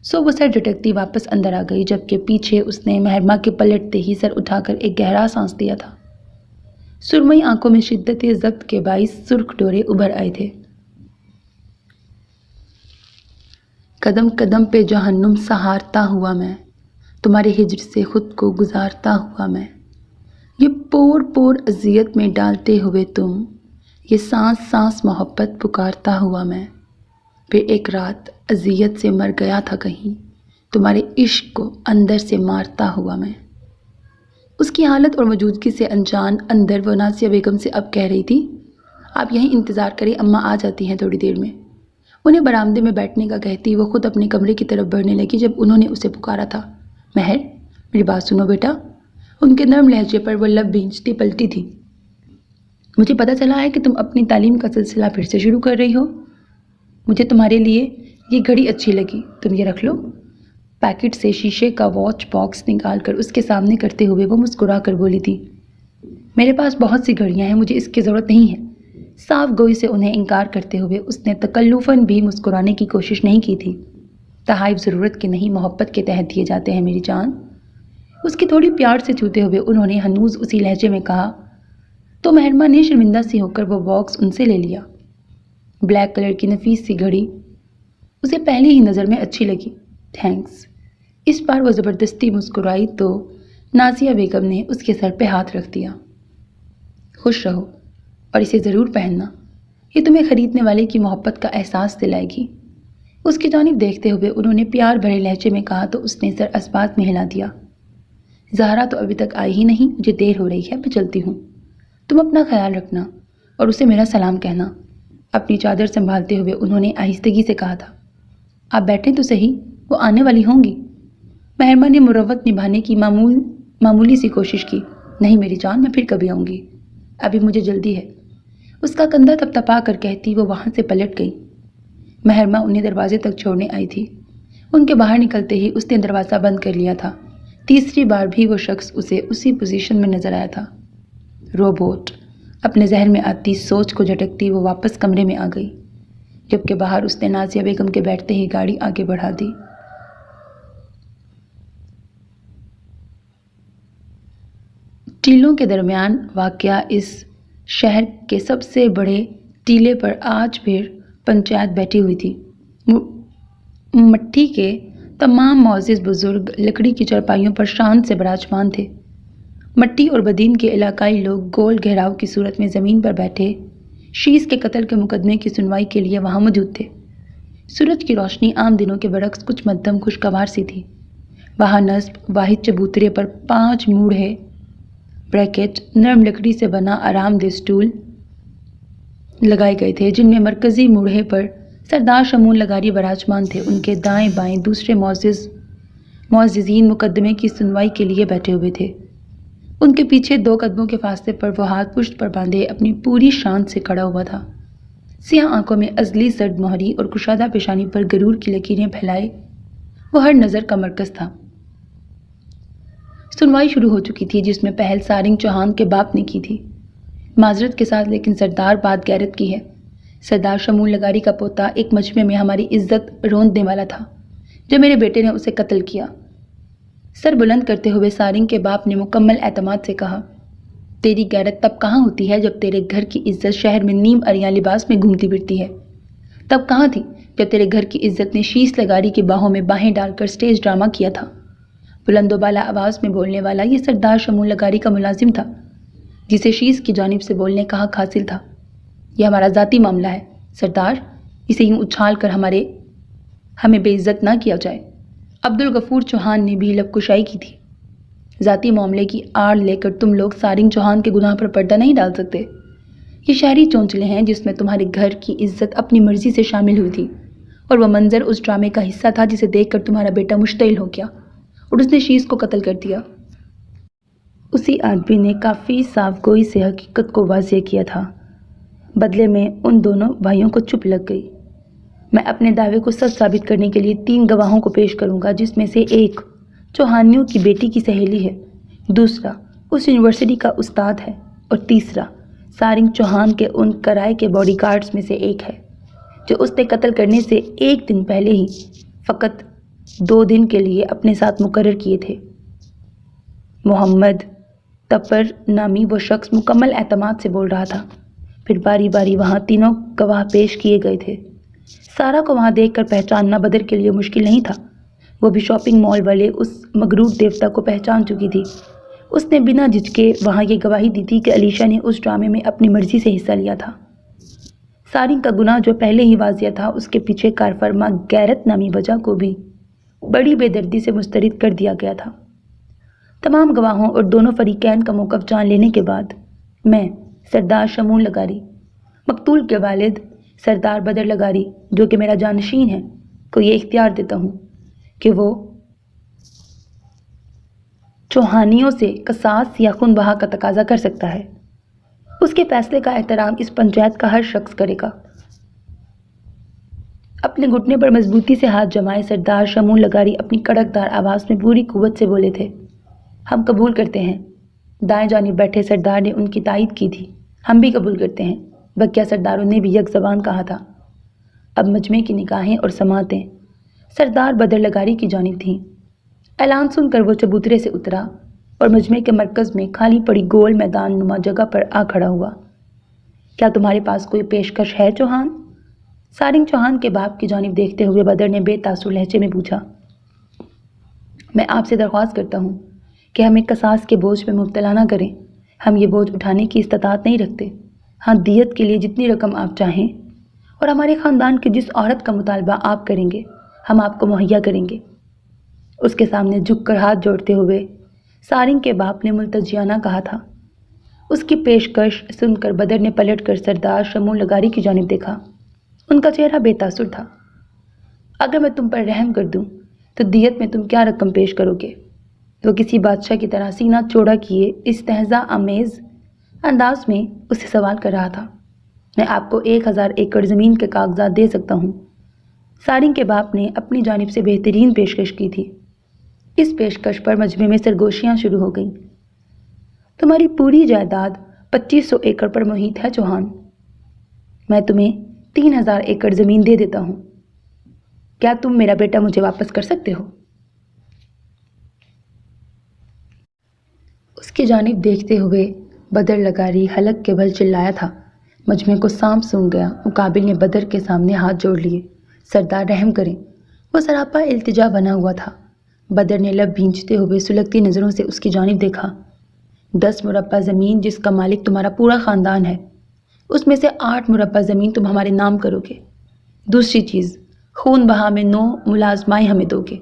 سو وہ سر جھٹکتی واپس اندر آ گئی، جبکہ پیچھے اس نے مہرما کے پلٹتے ہی سر اٹھا کر ایک گہرا سانس لیا تھا۔ سرمئی آنکھوں میں شدت ضبط کے باعث سرخ ڈورے ابھر آئے تھے۔ قدم قدم پہ جہنم سہارتا ہوا میں، تمہارے ہجر سے خود کو گزارتا ہوا میں، یہ پور پور اذیت میں ڈالتے ہوئے تم، یہ سانس سانس محبت پکارتا ہوا میں، پھر ایک رات اذیت سے مر گیا تھا کہیں، تمہارے عشق کو اندر سے مارتا ہوا میں۔ اس کی حالت اور موجودگی سے انجان اندر وہ نازیہ بیگم سے اب کہہ رہی تھی، آپ یہیں انتظار کریں، اماں آ جاتی ہیں تھوڑی دیر میں۔ انہیں برآمدے میں بیٹھنے کا کہتی وہ خود اپنے کمرے کی طرف بڑھنے لگی جب انہوں نے اسے پکارا تھا۔ مہر، میری بات سنو بیٹا۔ ان کے نرم لہجے پر وہ لب بھینچتی پلٹی تھی۔ مجھے پتہ چلا ہے کہ تم اپنی تعلیم کا سلسلہ پھر سے شروع کر رہی ہو۔ مجھے تمہارے لیے یہ گھڑی اچھی لگی، تم یہ رکھ لو۔ پیکٹ سے شیشے کا واچ باکس نکال کر اس کے سامنے کرتے ہوئے وہ مسکرا کر بولی تھی، میرے پاس بہت سی گھڑیاں ہیں، مجھے اس کی ضرورت نہیں ہے۔ صاف گوئی سے انہیں انکار کرتے ہوئے اس نے تکلفاً بھی مسکرانے کی کوشش نہیں کی تھی۔ تحائف ضرورت کے نہیں، محبت کے تحت دیے جاتے ہیں میری جان۔ اس کی تھوڑی پیار سے چھوتے ہوئے انہوں نے ہنوز اسی لہجے میں کہا تو مہرما نے شرمندہ سی ہو کر وہ باکس ان سے لے لیا۔ بلیک کلر کی نفیس سی گھڑی اسے پہلی ہی نظر میں اچھی لگی۔ تھینکس۔ اس بار وہ زبردستی مسکرائی تو نازیہ بیگم نے اس کے سر پہ ہاتھ رکھ دیا۔ خوش رہو اور اسے ضرور پہننا، یہ تمہیں خریدنے والے کی محبت کا احساس دلائے گی۔ اس کی جانب دیکھتے ہوئے انہوں نے پیار بھرے لہجے میں کہا تو اس نے سر اسبات میں ہلا دیا۔ زہرا تو ابھی تک آئی ہی نہیں، مجھے دیر ہو رہی ہے، میں چلتی ہوں۔ تم اپنا خیال رکھنا اور اسے میرا سلام کہنا۔ اپنی چادر سنبھالتے ہوئے انہوں نے آہستگی سے کہا تھا، آپ بیٹھیں تو صحیح، وہ آنے والی ہوں گی۔ مہرما نے مروت نبھانے کی معمولی سی کوشش کی۔ نہیں میری جان، میں پھر کبھی آؤں گی، ابھی مجھے جلدی ہے۔ اس کا کندھا تھپتھپا کر کہتی وہ وہاں سے پلٹ گئی۔ مہرما انہیں دروازے تک چھوڑنے آئی تھی۔ ان کے باہر نکلتے ہی اس نے دروازہ بند کر لیا تھا۔ تیسری بار بھی وہ شخص اسے اسی پوزیشن میں نظر آیا تھا۔ روبوٹ، اپنے ذہن میں آتی سوچ کو جھٹکتی وہ واپس کمرے میں آ گئی، جبکہ باہر اس نے نازیہ بیگم کے بیٹھتے ہی گاڑی آگے بڑھا دی۔ ٹیلوں کے درمیان واقع اس شہر کے سب سے بڑے ٹیلے پر آج پھر پنچایت بیٹھی ہوئی تھی۔ مٹھی کے تمام معزز بزرگ لکڑی کی چارپائیوں پر شان سے براجمان تھے۔ مٹی اور بدین کے علاقائی لوگ گول گھیراؤ کی صورت میں زمین پر بیٹھے شیز کے قتل کے مقدمے کی سنوائی کے لیے وہاں موجود تھے۔ سورج کی روشنی عام دنوں کے برعکس کچھ مدھم خوشگوار سی تھی۔ وہاں نصب واحد چبوترے پر 5 موڑھے بریکٹ نرم لکڑی سے بنا آرام دہ سٹول لگائے گئے تھے، جن میں مرکزی موڑھے پر سردار شمون لغاری براجمان تھے۔ ان کے دائیں بائیں دوسرے معززین مقدمے کی سنوائی کے لیے بیٹھے ہوئے تھے۔ ان کے پیچھے 2 قدموں کے فاصلے پر وہ ہاتھ پشت پر باندھے اپنی پوری شان سے کھڑا ہوا تھا۔ سیاہ آنکھوں میں ازلی سرد مہری اور کشادہ پیشانی پر غرور کی لکیریں پھیلائے وہ ہر نظر کا مرکز تھا۔ سنوائی شروع ہو چکی تھی جس میں پہل سارنگ چوہان کے باپ نے کی تھی۔ معذرت کے ساتھ لیکن سردار بات غیرت کی ہے۔ سردار شمول لغاری کا پوتا ایک مجمع میں ہماری عزت روندنے والا تھا جب میرے بیٹے نے اسے قتل کیا۔ سر بلند کرتے ہوئے سارنگ کے باپ نے مکمل اعتماد سے کہا، تیری غیرت تب کہاں ہوتی ہے جب تیرے گھر کی عزت شہر میں نیم عریاں لباس میں گھومتی پھرتی ہے؟ تب کہاں تھی جب تیرے گھر کی عزت نے شیش لغاری کی باہوں میں باہیں ڈال کر سٹیج ڈرامہ کیا تھا؟ بلند و بالا آواز میں بولنے والا یہ سردار شمول لغاری کا ملازم تھا جسے شیش کی جانب سے بولنے کا حق حاصل تھا۔ یہ ہمارا ذاتی معاملہ ہے سردار، اسے یوں اچھال کر ہمیں بے عزت نہ کیا جائے۔ عبدالغفور چوہان نے بھی لب کشائی کی تھی۔ ذاتی معاملے کی آڑ لے کر تم لوگ سارنگ چوہان کے گناہ پر پردہ نہیں ڈال سکتے۔ یہ شہری چونچلے ہیں جس میں تمہارے گھر کی عزت اپنی مرضی سے شامل ہوئی تھی اور وہ منظر اس ڈرامے کا حصہ تھا جسے دیکھ کر تمہارا بیٹا مشتعل ہو گیا اور اس نے شیش کو قتل کر دیا۔ اسی آدمی نے کافی صاف گوئی سے حقیقت کو واضح کیا تھا۔ بدلے میں ان دونوں بھائیوں کو چپ لگ گئی۔ میں اپنے دعوے کو سچ ثابت کرنے کے لیے 3 گواہوں کو پیش کروں گا جس میں سے ایک چوہانیوں کی بیٹی کی سہیلی ہے، دوسرا اس یونیورسٹی کا استاد ہے اور تیسرا سارنگ چوہان کے ان کرائے کے باڈی گارڈز میں سے ایک ہے جو اس نے قتل کرنے سے 1 دن پہلے ہی فقط 2 دن کے لیے اپنے ساتھ مقرر کیے تھے۔ محمد تپر نامی وہ شخص مکمل اعتماد سے بول رہا تھا۔ پھر باری باری وہاں تینوں گواہ پیش کیے گئے تھے۔ سارا کو وہاں دیکھ کر پہچاننا بدر کے لیے مشکل نہیں تھا۔ وہ بھی شاپنگ مال والے اس مغرور دیوتا کو پہچان چکی تھی۔ اس نے بنا جھجکے وہاں یہ گواہی دی تھی کہ علیشہ نے اس ڈرامے میں اپنی مرضی سے حصہ لیا تھا۔ سارنگ کا گناہ جو پہلے ہی واضح تھا اس کے پیچھے کارفرما غیرت نامی وجہ کو بھی بڑی بے دردی سے مسترد کر دیا گیا تھا۔ تمام گواہوں اور دونوں فریقین کا موقف جان لینے کے بعد میں سردار شمول لغاری، مقتول کے والد سردار بدر لغاری جو کہ میرا جانشین ہے، کو یہ اختیار دیتا ہوں کہ وہ چوہانیوں سے قصاص یا خون بہا کا تقاضا کر سکتا ہے۔ اس کے فیصلے کا احترام اس پنچایت کا ہر شخص کرے گا۔ اپنے گھٹنے پر مضبوطی سے ہاتھ جمائے سردار شمول لغاری اپنی کڑکدار آواز میں پوری قوت سے بولے تھے، ہم قبول کرتے ہیں۔ دائیں جانب بیٹھے سردار نے ان کی تائید کی تھی، ہم بھی قبول کرتے ہیں۔ بقیہ سرداروں نے بھی یک زبان کہا تھا۔ اب مجمع کی نگاہیں اور سماعتیں سردار بدر لغاری کی جانب تھیں۔ اعلان سن کر وہ چبوترے سے اترا اور مجمع کے مرکز میں خالی پڑی گول میدان نما جگہ پر آ کھڑا ہوا۔ کیا تمہارے پاس کوئی پیشکش ہے چوہان؟ سارنگ چوہان کے باپ کی جانب دیکھتے ہوئے بدر نے بے تاثر لہجے میں پوچھا۔ میں آپ سے درخواست کرتا ہوں کہ ہمیں قصاص کے بوجھ میں مبتلا نہ کریں۔ ہم یہ بوجھ اٹھانے کی استطاعت نہیں رکھتے۔ ہاں، دیت کے لیے جتنی رقم آپ چاہیں اور ہمارے خاندان کی جس عورت کا مطالبہ آپ کریں گے ہم آپ کو مہیا کریں گے۔ اس کے سامنے جھک کر ہاتھ جوڑتے ہوئے سارنگ کے باپ نے ملتجیانہ کہا تھا۔ اس کی پیشکش سن کر بدر نے پلٹ کر سردار شمول لغاری کی جانب دیکھا۔ ان کا چہرہ بے تاثر تھا۔ اگر میں تم پر رحم کر دوں تو دیت میں تم کیا رقم پیش کرو گے؟ وہ کسی بادشاہ کی طرح سینہ چوڑا کیے استہزاء آمیز انداز میں اسے سوال کر رہا تھا۔ میں آپ کو 1000 ایکڑ زمین کے کاغذات دے سکتا ہوں۔ سارنگ کے باپ نے اپنی جانب سے بہترین پیشکش کی تھی۔ اس پیشکش پر مجمع میں سرگوشیاں شروع ہو گئیں۔ تمہاری پوری جائیداد 2500 ایکڑ پر محیط ہے چوہان۔ میں تمہیں 3000 ایکڑ زمین دے دیتا ہوں۔ کیا تم میرا بیٹا مجھے واپس کر سکتے ہو؟ اس کی جانب دیکھتے ہوئے بدر لغاری حلق کے بل چلایا تھا۔ مجمع کو سانپ سونگھ گیا۔ مقابل نے بدر کے سامنے ہاتھ جوڑ لیے۔ سردار رحم کریں۔ وہ سراپا التجا بنا ہوا تھا۔ بدر نے لب بھینچتے ہوئے سلگتی نظروں سے اس کی جانب دیکھا۔ 10 مربع زمین جس کا مالک تمہارا پورا خاندان ہے، اس میں سے 8 مربع زمین تم ہمارے نام کرو گے۔ دوسری چیز، خون بہا میں 9 ملازمائیں ہمیں دو گے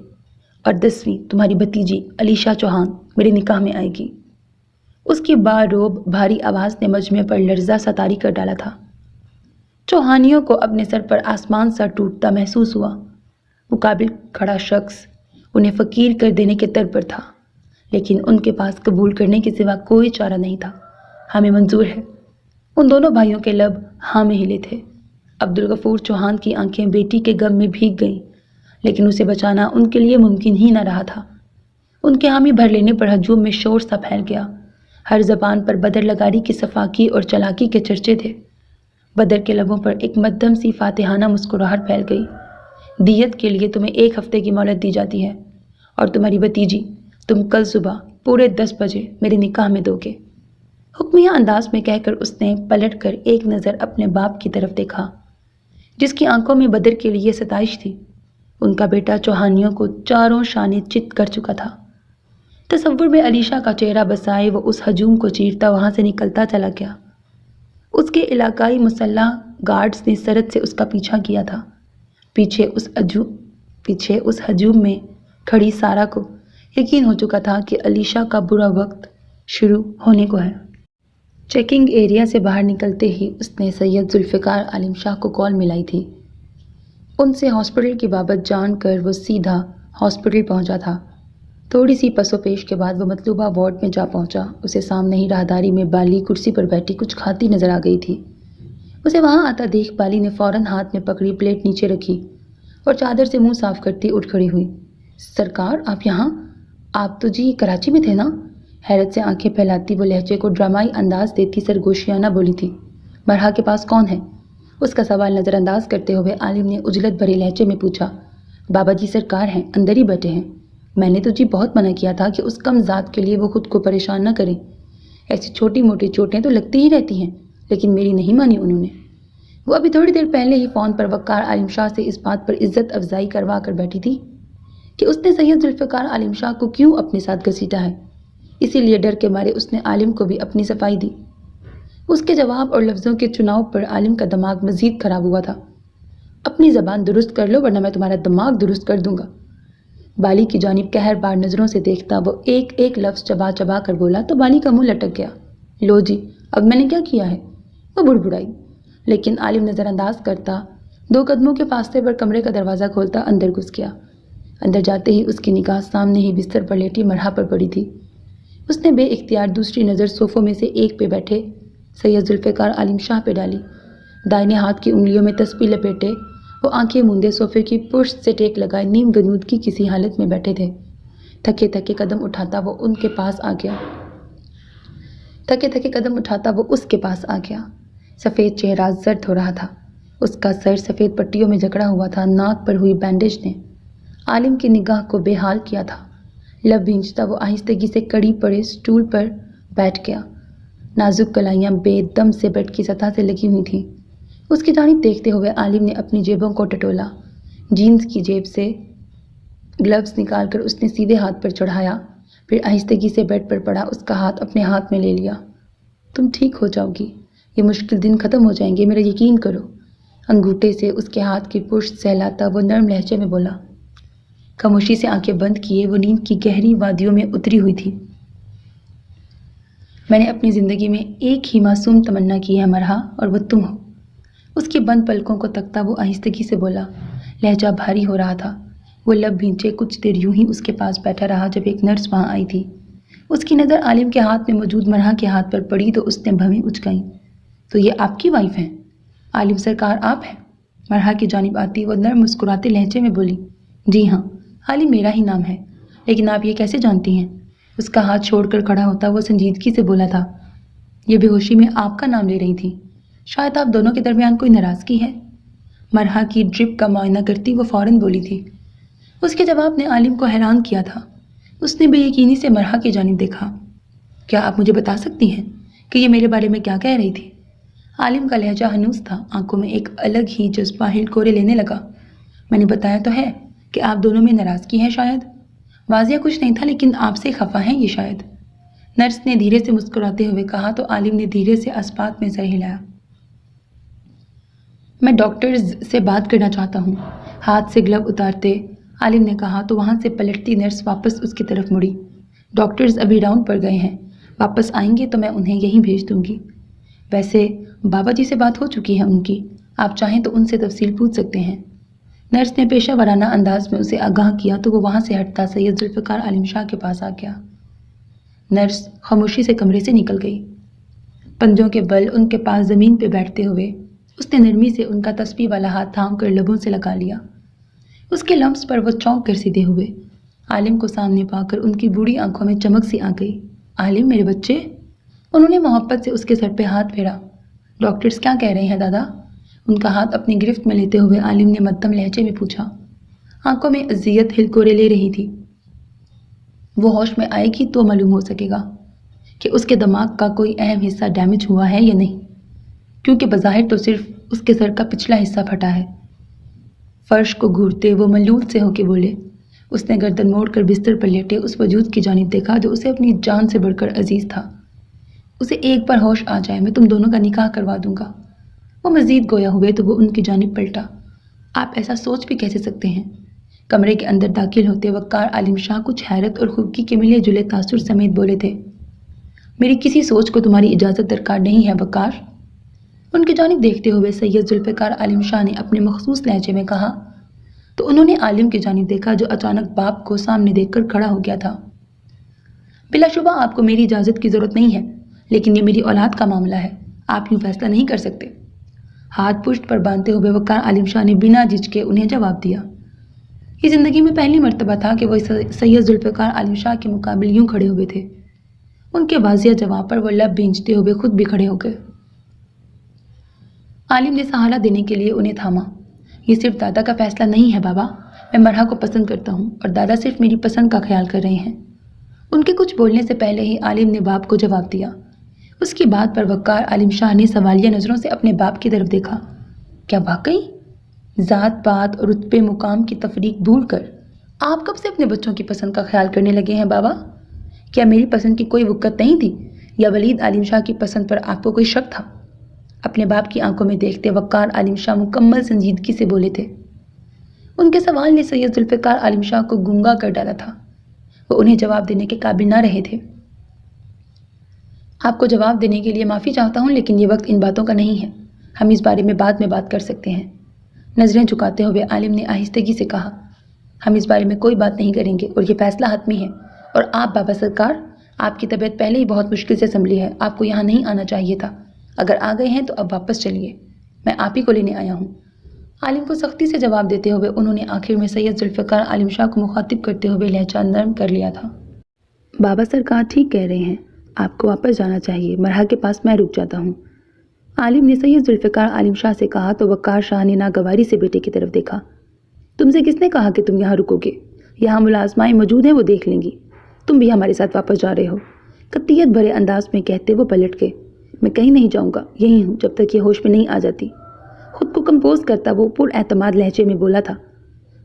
اور 10ویں تمہاری بھتیجی علیشہ چوہان میرے نکاح میں آئے گی۔ اس کی باروب بھاری آواز نے مجمع پر لرزہ سا طاری کر ڈالا تھا۔ چوہانیوں کو اپنے سر پر آسمان سا ٹوٹتا محسوس ہوا۔ مقابل کھڑا شخص انہیں فقیر کر دینے کے در پر تھا، لیکن ان کے پاس قبول کرنے کے سوا کوئی چارہ نہیں تھا۔ ہمیں منظور ہے۔ ان دونوں بھائیوں کے لب ہاں میں ہلے تھے۔ عبدالغفور چوہان کی آنکھیں بیٹی کے غم میں بھیگ گئیں، لیکن اسے بچانا ان کے لیے ممکن ہی نہ رہا تھا۔ ان کے حامی بھر لینے پر ہجوم میں شور سا پھیل گیا۔ ہر زبان پر بدر لگاری کی صفاکی اور چالاکی کے چرچے تھے۔ بدر کے لبوں پر ایک مدھم سی فاتحانہ مسکراہٹ پھیل گئی۔ دیت کے لیے تمہیں 1 ہفتے کی مہلت دی جاتی ہے، اور تمہاری بھتیجی تم کل صبح پورے 10 بجے میرے نکاح میں دو گے۔ حکمیہ انداز میں کہہ کر اس نے پلٹ کر ایک نظر اپنے باپ کی طرف دیکھا، جس کی آنکھوں میں بدر کے لیے ستائش تھی۔ ان کا بیٹا چوہانیوں کو چاروں شانے چت کر چکا تھا۔ تصور میں علیشہ کا چہرہ بسائے وہ اس ہجوم کو چیرتا وہاں سے نکلتا چلا گیا۔ اس کے علاقائی مسلح گارڈز نے سرد سے اس کا پیچھا کیا تھا۔ پیچھے اس ہجوم میں کھڑی سارا کو یقین ہو چکا تھا کہ علیشہ کا برا وقت شروع ہونے کو ہے۔ چیکنگ ایریا سے باہر نکلتے ہی اس نے سید ذوالفقار عالم شاہ کو کال ملائی تھی۔ ان سے ہاسپٹل کی بابت جان کر وہ سیدھا ہاسپٹل پہنچا تھا۔ تھوڑی سی پس و پیش کے بعد وہ مطلوبہ وارڈ میں جا پہنچا۔ اسے سامنے ہی راہداری میں بالی کرسی پر بیٹھی کچھ کھاتی نظر آ گئی تھی۔ اسے وہاں آتا دیکھ بالی نے فوراً ہاتھ میں پکڑی پلیٹ نیچے رکھی اور چادر سے منہ صاف کرتی اٹھ کھڑی ہوئی۔ سرکار آپ یہاں؟ آپ تو جی کراچی میں تھے نا؟ حیرت سے آنکھیں پھیلاتی وہ لہجے کو ڈرامائی انداز دیتی سرگوشیانہ بولی تھی۔ مرحا کے پاس کون ہے؟ اس کا سوال نظر انداز کرتے ہوئے عالم نے عجلت بھرے لہجے میں پوچھا۔ بابا جی سرکار ہیں، اندر ہی بیٹھے ہیں۔ میں نے تو جی بہت منع کیا تھا کہ اس کم ذات کے لیے وہ خود کو پریشان نہ کریں۔ ایسی چھوٹی موٹی چوٹیں تو لگتی ہی رہتی ہیں، لیکن میری نہیں مانی انہوں نے۔ وہ ابھی تھوڑی دیر پہلے ہی فون پر وقار عالم شاہ سے اس بات پر عزت افزائی کروا کر بیٹھی تھی کہ اس نے سید ذوالفقار عالم شاہ کو کیوں اپنے ساتھ گھسیٹا ہے۔ اسی لیے ڈر کے مارے اس نے عالم کو بھی اپنی صفائی دی۔ اس کے جواب اور لفظوں کے چناؤ پر عالم کا دماغ مزید خراب ہوا تھا۔ اپنی زبان درست کر لو ورنہ میں تمہارا دماغ درست کر دوں گا۔ بالی کی جانب قہر بار نظروں سے دیکھتا وہ ایک ایک لفظ چبا چبا کر بولا تو بالی کا منہ لٹک گیا۔ لو جی اب میں نے کیا کیا ہے؟ وہ بڑبڑائی، لیکن عالم نظر انداز کرتا 2 قدموں کے فاصلے پر کمرے کا دروازہ کھولتا اندر گھس گیا۔ اندر جاتے ہی اس کی نگاہ سامنے ہی بستر پر لیٹی مرحا پر پڑی تھی۔ اس نے بے اختیار دوسری نظر صوفوں میں سے ایک پہ بیٹھے سید ذوالفقار عالم شاہ پہ ڈالی۔ دائنے ہاتھ کی انگلیوں میں تسبیح لپیٹے وہ آنکھیں موندے صوفے کی پشت سے ٹیک لگائے نیم غنود کی کسی حالت میں بیٹھے تھے۔ تھکے تھکے قدم اٹھاتا وہ اس کے پاس آ گیا۔ سفید چہرہ زرد ہو رہا تھا۔ اس کا سر سفید پٹیوں میں جکڑا ہوا تھا۔ ناک پر ہوئی بینڈیج نے عالم کی نگاہ کو بے حال کیا تھا۔ لب بھینچتا وہ آہستگی سے کڑی پڑے سٹول پر بیٹھ گیا۔ نازک کلائیاں بے دم سے بیڈ کی سطح سے لگی ہوئی تھیں۔ اس کی جانب دیکھتے ہوئے عالم نے اپنی جیبوں کو ٹٹولا۔ جینز کی جیب سے گلوز نکال کر اس نے سیدھے ہاتھ پر چڑھایا، پھر آہستگی سے بیڈ پر پڑا اس کا ہاتھ اپنے ہاتھ میں لے لیا۔ تم ٹھیک ہو جاؤ گی، یہ مشکل دن ختم ہو جائیں گے، میرا یقین کرو۔ انگوٹھے سے اس کے ہاتھ کی پشت سہلاتا وہ نرم لہجے میں بولا۔ خاموشی سے آنکھیں بند کیے وہ نیند کی گہری وادیوں میں اتری ہوئی تھی۔ میں نے اپنی زندگی میں ایک ہی معصوم تمنا کی ہے مرحا، اور وہ تم ہو۔ اس کی بند پلکوں کو تکتا وہ آہستگی سے بولا۔ لہجہ بھاری ہو رہا تھا۔ وہ لب بھینچے کچھ دیر یوں ہی اس کے پاس بیٹھا رہا جب ایک نرس وہاں آئی تھی۔ اس کی نظر عالم کے ہاتھ میں موجود مرحا کے ہاتھ پر پڑی تو اس نے بھویں اچکائیں۔ تو یہ آپ کی وائف ہیں؟ عالم سرکار آپ ہیں؟ مرحا کی جانب آتی وہ نرم مسکراتے لہجے میں بولی۔ جی ہاں، عالم میرا ہی نام ہے، لیکن آپ یہ کیسے جانتی ہیں؟ اس کا ہاتھ چھوڑ کر کھڑا ہوتا وہ سنجیدگی سے بولا تھا۔ یہ بے ہوشی میں آپ کا نام لے رہی تھی، شاید آپ دونوں کے درمیان کوئی ناراضگی ہے؟ مرحا کی ڈرپ کا معائنہ کرتی وہ فوراً بولی تھی۔ اس کے جواب نے عالم کو حیران کیا تھا۔ اس نے بے یقینی سے مرحا کی جانب دیکھا۔ کیا آپ مجھے بتا سکتی ہیں کہ یہ میرے بارے میں کیا کہہ رہی تھی؟ عالم کا لہجہ ہنوز تھا، آنکھوں میں ایک الگ ہی جذبہ ہلکورے لینے لگا۔ میں نے بتایا تو ہے کہ آپ دونوں میں ناراضگی ہے شاید۔ واضح کچھ نہیں تھا لیکن آپ سے خفا ہیں یہ شاید۔ نرس نے دھیرے سے مسکراتے ہوئے کہا تو عالم نے دھیرے سے اسبات میں سر ہلایا۔ میں ڈاکٹرز سے بات کرنا چاہتا ہوں، ہاتھ سے گلو اتارتے عالم نے کہا تو وہاں سے پلٹتی نرس واپس اس کی طرف مڑی۔ ڈاکٹرز ابھی راؤنڈ پر گئے ہیں، واپس آئیں گے تو میں انہیں یہیں بھیج دوں گی۔ ویسے بابا جی سے بات ہو چکی ہے ان کی، آپ چاہیں تو ان سے تفصیل پوچھ سکتے ہیں۔ نرس نے پیشہ ورانہ انداز میں اسے آگاہ کیا تو وہ وہاں سے ہٹتا سید ذوالفقار عالم شاہ کے پاس آ گیا۔ نرس خاموشی سے کمرے سے نکل گئی۔ پنجوں کے بل ان کے پاس زمین پہ بیٹھتے ہوئے اس نے نرمی سے ان کا تسبیح والا ہاتھ تھام کر لبوں سے لگا لیا۔ اس کے لمس پر وہ چونک کر سیدھے ہوئے۔ عالم کو سامنے پا کر ان کی بوڑھی آنکھوں میں چمک سی آ گئی۔ عالم، میرے بچے؟ انہوں نے محبت سے اس کے سر پہ ہاتھ پھیرا۔ ڈاکٹرز کیا کہہ رہے ہیں دادا؟ ان کا ہاتھ اپنی گرفت میں لیتے ہوئے عالم نے مدھم لہجے میں پوچھا۔ آنکھوں میں اذیت ہلکورے لے رہی تھی۔ وہ ہوش میں آئے گی تو معلوم ہو سکے گا کہ اس کے دماغ کا کوئی اہم حصہ ڈیمیج ہوا ہے یا نہیں، کیونکہ بظاہر تو صرف اس کے سر کا پچھلا حصہ پھٹا ہے۔ فرش کو گھورتے وہ ملول سے ہو کے بولے۔ اس نے گردن موڑ کر بستر پر لیٹے اس وجود کی جانب دیکھا جو اسے اپنی جان سے بڑھ کر عزیز تھا۔ اسے ایک بار ہوش آ جائے میں تم دونوں کا نکاح کروا دوں گا۔ وہ مزید گویا ہوئے تو وہ ان کی جانب پلٹا۔ آپ ایسا سوچ بھی کیسے سکتے ہیں؟ کمرے کے اندر داخل ہوتے وقار عالم شاہ کچھ حیرت اور خوبکی کے ملے جلے تاثر سمیت بولے تھے۔ میری کسی سوچ کو تمہاری اجازت درکار نہیں ہے وقار۔ ان کی جانب دیکھتے ہوئے سید ذوالفقار عالم شاہ نے اپنے مخصوص لہجے میں کہا تو انہوں نے عالم کی جانب دیکھا جو اچانک باپ کو سامنے دیکھ کر کھڑا ہو گیا تھا۔ بلا شبہ آپ کو میری اجازت کی ضرورت نہیں ہے، لیکن یہ میری اولاد کا معاملہ ہے، آپ یوں فیصلہ نہیں کر سکتے۔ ہاتھ پشت پر باندھتے ہوئے وقار عالم شاہ نے بنا جھجکے انہیں جواب دیا۔ یہ زندگی میں پہلی مرتبہ تھا کہ وہ سید ذوالفقار عالم شاہ کے مقابل یوں کھڑے ہوئے تھے۔ ان کے واضح جواب پر وہ لب بھینچتے ہوئے خود بھی کھڑے ہو گئے۔ عالم نے سہارا دینے کے لیے انہیں تھاما۔ یہ صرف دادا کا فیصلہ نہیں ہے بابا، میں مرحا کو پسند کرتا ہوں اور دادا صرف میری پسند کا خیال کر رہے ہیں۔ ان کے کچھ بولنے سے پہلے ہی عالم نے باپ کو جواب دیا۔ اس کی بات پر وقار عالم شاہ نے سوالیہ نظروں سے اپنے باپ کی طرف دیکھا۔ کیا واقعی؟ ذات پات اور رتبے مقام کی تفریق بھول کر آپ کب سے اپنے بچوں کی پسند کا خیال کرنے لگے ہیں بابا؟ کیا میری پسند کی کوئی وقت نہیں تھی یا ولید عالم شاہ کی پسند پر آپ کو کوئی شک تھا؟ اپنے باپ کی آنکھوں میں دیکھتے وقار عالم شاہ مکمل سنجیدگی سے بولے تھے۔ ان کے سوال نے سید ذوالفقار عالم شاہ کو گونگا کر ڈالا تھا۔ وہ انہیں جواب دینے کے قابل نہ رہے تھے۔ آپ کو جواب دینے کے لیے معافی چاہتا ہوں، لیکن یہ وقت ان باتوں کا نہیں ہے، ہم اس بارے میں بعد میں بات کر سکتے ہیں۔ نظریں جھکاتے ہوئے عالم نے آہستگی سے کہا، ہم اس بارے میں کوئی بات نہیں کریں گے اور یہ فیصلہ حتمی ہے۔ اور آپ بابا سرکار، آپ کی طبیعت پہلے ہی بہت مشکل سے سنبھلی ہے، آپ کو یہاں نہیں آنا چاہیے تھا۔ اگر آ گئے ہیں تو اب واپس چلیے، میں آپ ہی کو لینے آیا ہوں۔ عالم کو سختی سے جواب دیتے ہوئے انہوں نے آخر میں سید ذوالفقار عالم شاہ کو مخاطب کرتے ہوئے لہجہ نرم کر لیا تھا۔ بابا سرکار ٹھیک کہہ رہے ہیں، آپ کو واپس جانا چاہیے، مرحا کے پاس میں رک جاتا ہوں۔ عالم نے سید ذوالفقار عالم شاہ سے کہا تو وقار شاہ نے ناگواری سے بیٹے کی طرف دیکھا۔ تم سے کس نے کہا کہ تم یہاں رکو گے؟ یہاں ملازمائیں موجود ہیں، وہ دیکھ لیں گی۔ تم بھی ہمارے ساتھ واپس جا رہے ہو، قطعیت بھرے انداز میں کہتے وہ پلٹ گئے۔ میں کہیں نہیں جاؤں گا، یہی ہوں جب تک یہ ہوش میں نہیں آ جاتی۔ خود کو کمپوز کرتا وہ پر اعتماد لہجے میں بولا تھا۔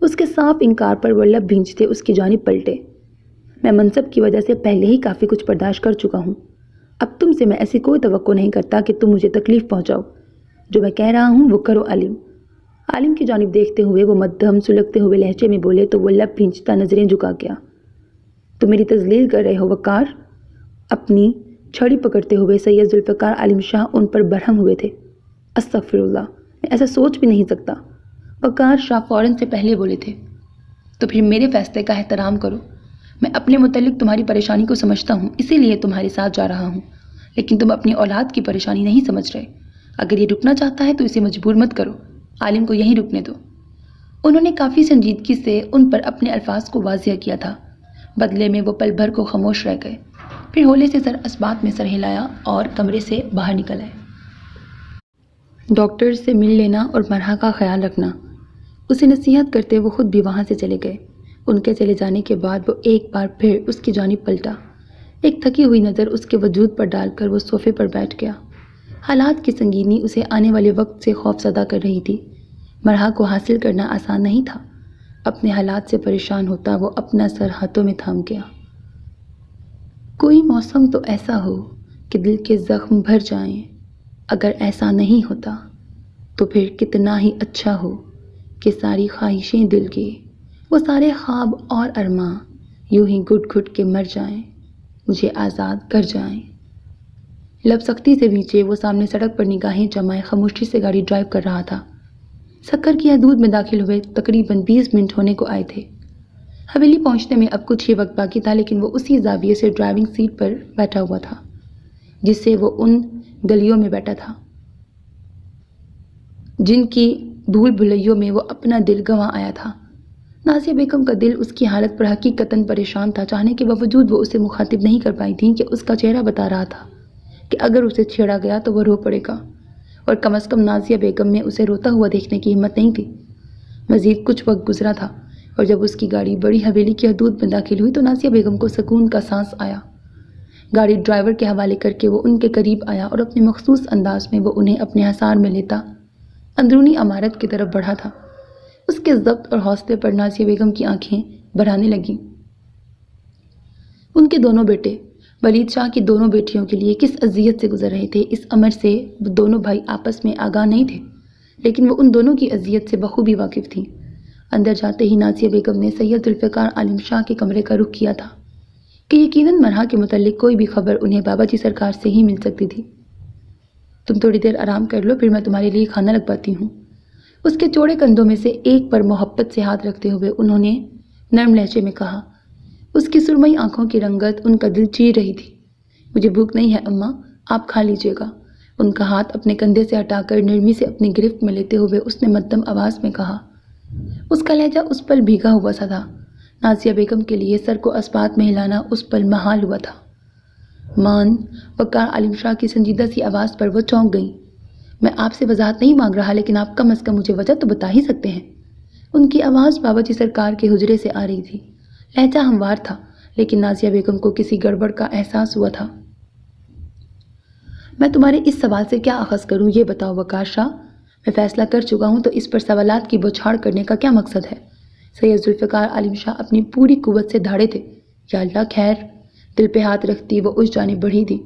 اس کے صاف انکار پر وہ لب بھینچتے اس کی جانب پلٹے۔ میں منصب کی وجہ سے پہلے ہی کافی کچھ برداشت کر چکا ہوں، اب تم سے میں ایسی کوئی توقع نہیں کرتا کہ تم مجھے تکلیف پہنچاؤ۔ جو میں کہہ رہا ہوں وہ کرو عالم۔ عالم کی جانب دیکھتے ہوئے وہ مدھم سلگتے ہوئے لہجے میں بولے تو وہ لب بھینچتا نظریں جھکا گیا۔ تم میری تذلیل کر رہے ہو وقار؟ اپنی چھڑی پکڑتے ہوئے سید ذوالفقار عالم شاہ ان پر برہم ہوئے تھے۔ استغفر اللہ، میں ایسا سوچ بھی نہیں سکتا۔ وقار شاہ فوراً سے پہلے بولے تھے۔ تو پھر میرے فیصلے کا احترام کرو۔ میں اپنے متعلق تمہاری پریشانی کو سمجھتا ہوں، اسی لیے تمہارے ساتھ جا رہا ہوں، لیکن تم اپنی اولاد کی پریشانی نہیں سمجھ رہے۔ اگر یہ رکنا چاہتا ہے تو اسے مجبور مت کرو، عالم کو یہیں رکنے دو۔ انہوں نے کافی سنجیدگی سے ان پر اپنے الفاظ کو واضح کیا تھا۔ بدلے میں وہ پل بھر کو خاموش رہ گئے، پھر ہولے سے اسبات میں سر ہلایا اور کمرے سے باہر نکل آئے۔ ڈاکٹر سے مل لینا اور مرحا کا خیال رکھنا، اسے نصیحت کرتے وہ خود بھی وہاں سے چلے گئے۔ ان کے چلے جانے کے بعد وہ ایک بار پھر اس کی جانب پلٹا، ایک تھکی ہوئی نظر اس کے وجود پر ڈال کر وہ صوفے پر بیٹھ گیا۔ حالات کی سنگینی اسے آنے والے وقت سے خوف زدہ کر رہی تھی۔ مرحا کو حاصل کرنا آسان نہیں تھا۔ اپنے حالات سے پریشان ہوتا وہ اپنا سر ہاتھوں میں تھام گیا۔ کوئی موسم تو ایسا ہو کہ دل کے زخم بھر جائیں، اگر ایسا نہیں ہوتا تو پھر کتنا ہی اچھا ہو کہ ساری خواہشیں دل کی، وہ سارے خواب اور ارماں یوں ہی گھٹ گھٹ کے مر جائیں، مجھے آزاد کر جائیں۔ لب سختی سے بھینچے وہ سامنے سڑک پر نگاہیں جمائے خاموشی سے گاڑی ڈرائیو کر رہا تھا۔ سکر کی حدود میں داخل ہوئے تقریباً 20 منٹ ہونے کو آئے تھے۔ حویلی پہنچنے میں اب کچھ ہی وقت باقی تھا، لیکن وہ اسی زاویے سے ڈرائیونگ سیٹ پر بیٹھا ہوا تھا جس سے وہ ان گلیوں میں بیٹھا تھا جن کی بھول بھلیوں میں وہ اپنا دل گنوا آیا تھا۔ نازیہ بیگم کا دل اس کی حالت پر حقیقتاً پریشان تھا۔ چاہنے کے باوجود وہ اسے مخاطب نہیں کر پائی تھیں کہ اس کا چہرہ بتا رہا تھا کہ اگر اسے چھیڑا گیا تو وہ رو پڑے گا، اور کم از کم نازیہ بیگم میں اسے روتا ہوا دیکھنے کی ہمت نہیں تھی۔ مزید کچھ وقت گزرا تھا اور جب اس کی گاڑی بڑی حویلی کی حدود میں داخل ہوئی تو نازیہ بیگم کو سکون کا سانس آیا۔ گاڑی ڈرائیور کے حوالے کر کے وہ ان کے قریب آیا اور اپنے مخصوص انداز میں وہ انہیں اپنے حصار میں لیتا اندرونی عمارت کی طرف بڑھا تھا۔ اس کے ضبط اور حوصلے پر نازیہ بیگم کی آنکھیں بڑھانے لگیں۔ ان کے دونوں بیٹے ولید شاہ کی دونوں بیٹیوں کے لیے کس اذیت سے گزر رہے تھے، اس امر سے وہ دونوں بھائی آپس میں آگاہ نہیں تھے، لیکن وہ ان دونوں کی اذیت سے بخوبی واقف تھیں۔ اندر جاتے ہی نازیہ بیگم نے سید ذوالفقار عالم شاہ کے کمرے کا رخ کیا تھا کہ یقیناً مرحا کے متعلق کوئی بھی خبر انہیں بابا جی سرکار سے ہی مل سکتی تھی۔ تم تھوڑی دیر آرام کر لو، پھر میں تمہارے لیے کھانا لگواتی ہوں۔ اس کے چوڑے کندھوں میں سے ایک پر محبت سے ہاتھ رکھتے ہوئے انہوں نے نرم لہجے میں کہا۔ اس کی سرمئی آنکھوں کی رنگت ان کا دل چیر رہی تھی۔ مجھے بھوک نہیں ہے اماں، آپ کھا لیجیے گا۔ ان کا ہاتھ اپنے کندھے سے ہٹا کر نرمی سے اپنی گرفت میں لیتے ہوئے اس نے مدھم آواز میں کہا۔ اس کا لہجہ اس پل بھیگا ہوا سا تھا۔ نازیہ بیگم کے لیے سر کو اسبات میں ہلانا اس پل محال ہوا تھا۔ مان وقار عالم شاہ کی سنجیدہ سی آواز پر وہ چونک گئیں۔ میں آپ سے وضاحت نہیں مانگ رہا، لیکن آپ کم از کم مجھے وجہ تو بتا ہی سکتے ہیں۔ ان کی آواز بابا جی سرکار کے حجرے سے آ رہی تھی۔ لہجہ ہموار تھا، لیکن نازیہ بیگم کو کسی گڑبڑ کا احساس ہوا تھا۔ میں تمہارے اس سوال سے کیا اخذ کروں، یہ بتاؤ وقار شاہ۔ میں فیصلہ کر چکا ہوں، تو اس پر سوالات کی بوچھاڑ کرنے کا کیا مقصد ہے؟ سید ذوالفقار عالم شاہ اپنی پوری قوت سے دھاڑے تھے۔ یا اللہ خیر! دل پہ ہاتھ رکھتی وہ اس جانب بڑھی تھی۔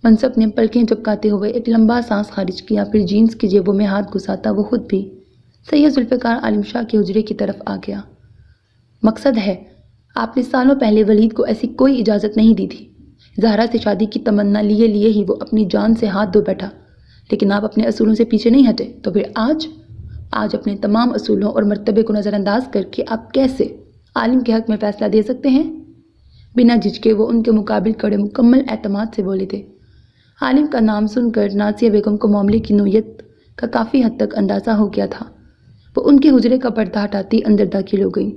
منصب نے پلکیں جھپکاتے ہوئے ایک لمبا سانس خارج کیا، پھر جینس کی جیبوں میں ہاتھ گھساتا وہ خود بھی سید ذوالفقار عالم شاہ کے حجرے کی طرف آ گیا۔ مقصد ہے، آپ نے سالوں پہلے ولید کو ایسی کوئی اجازت نہیں دی تھی۔ زہرا سے شادی کی تمنا لیے ہی وہ اپنی جان سے ہاتھ دھو بیٹھا، لیکن آپ اپنے اصولوں سے پیچھے نہیں ہٹے، تو پھر آج اپنے تمام اصولوں اور مرتبے کو نظر انداز کر کے آپ کیسے عالم کے حق میں فیصلہ دے سکتے ہیں؟ بنا جھجکے وہ ان کے مقابل کھڑے مکمل اعتماد سے بولے تھے۔ عالم کا نام سن کر نازیہ بیگم کو معاملے کی نوعیت کا کافی حد تک اندازہ ہو گیا تھا۔ وہ ان کے حجرے کا پردہ ہٹاتی اندر داخل ہو گئی۔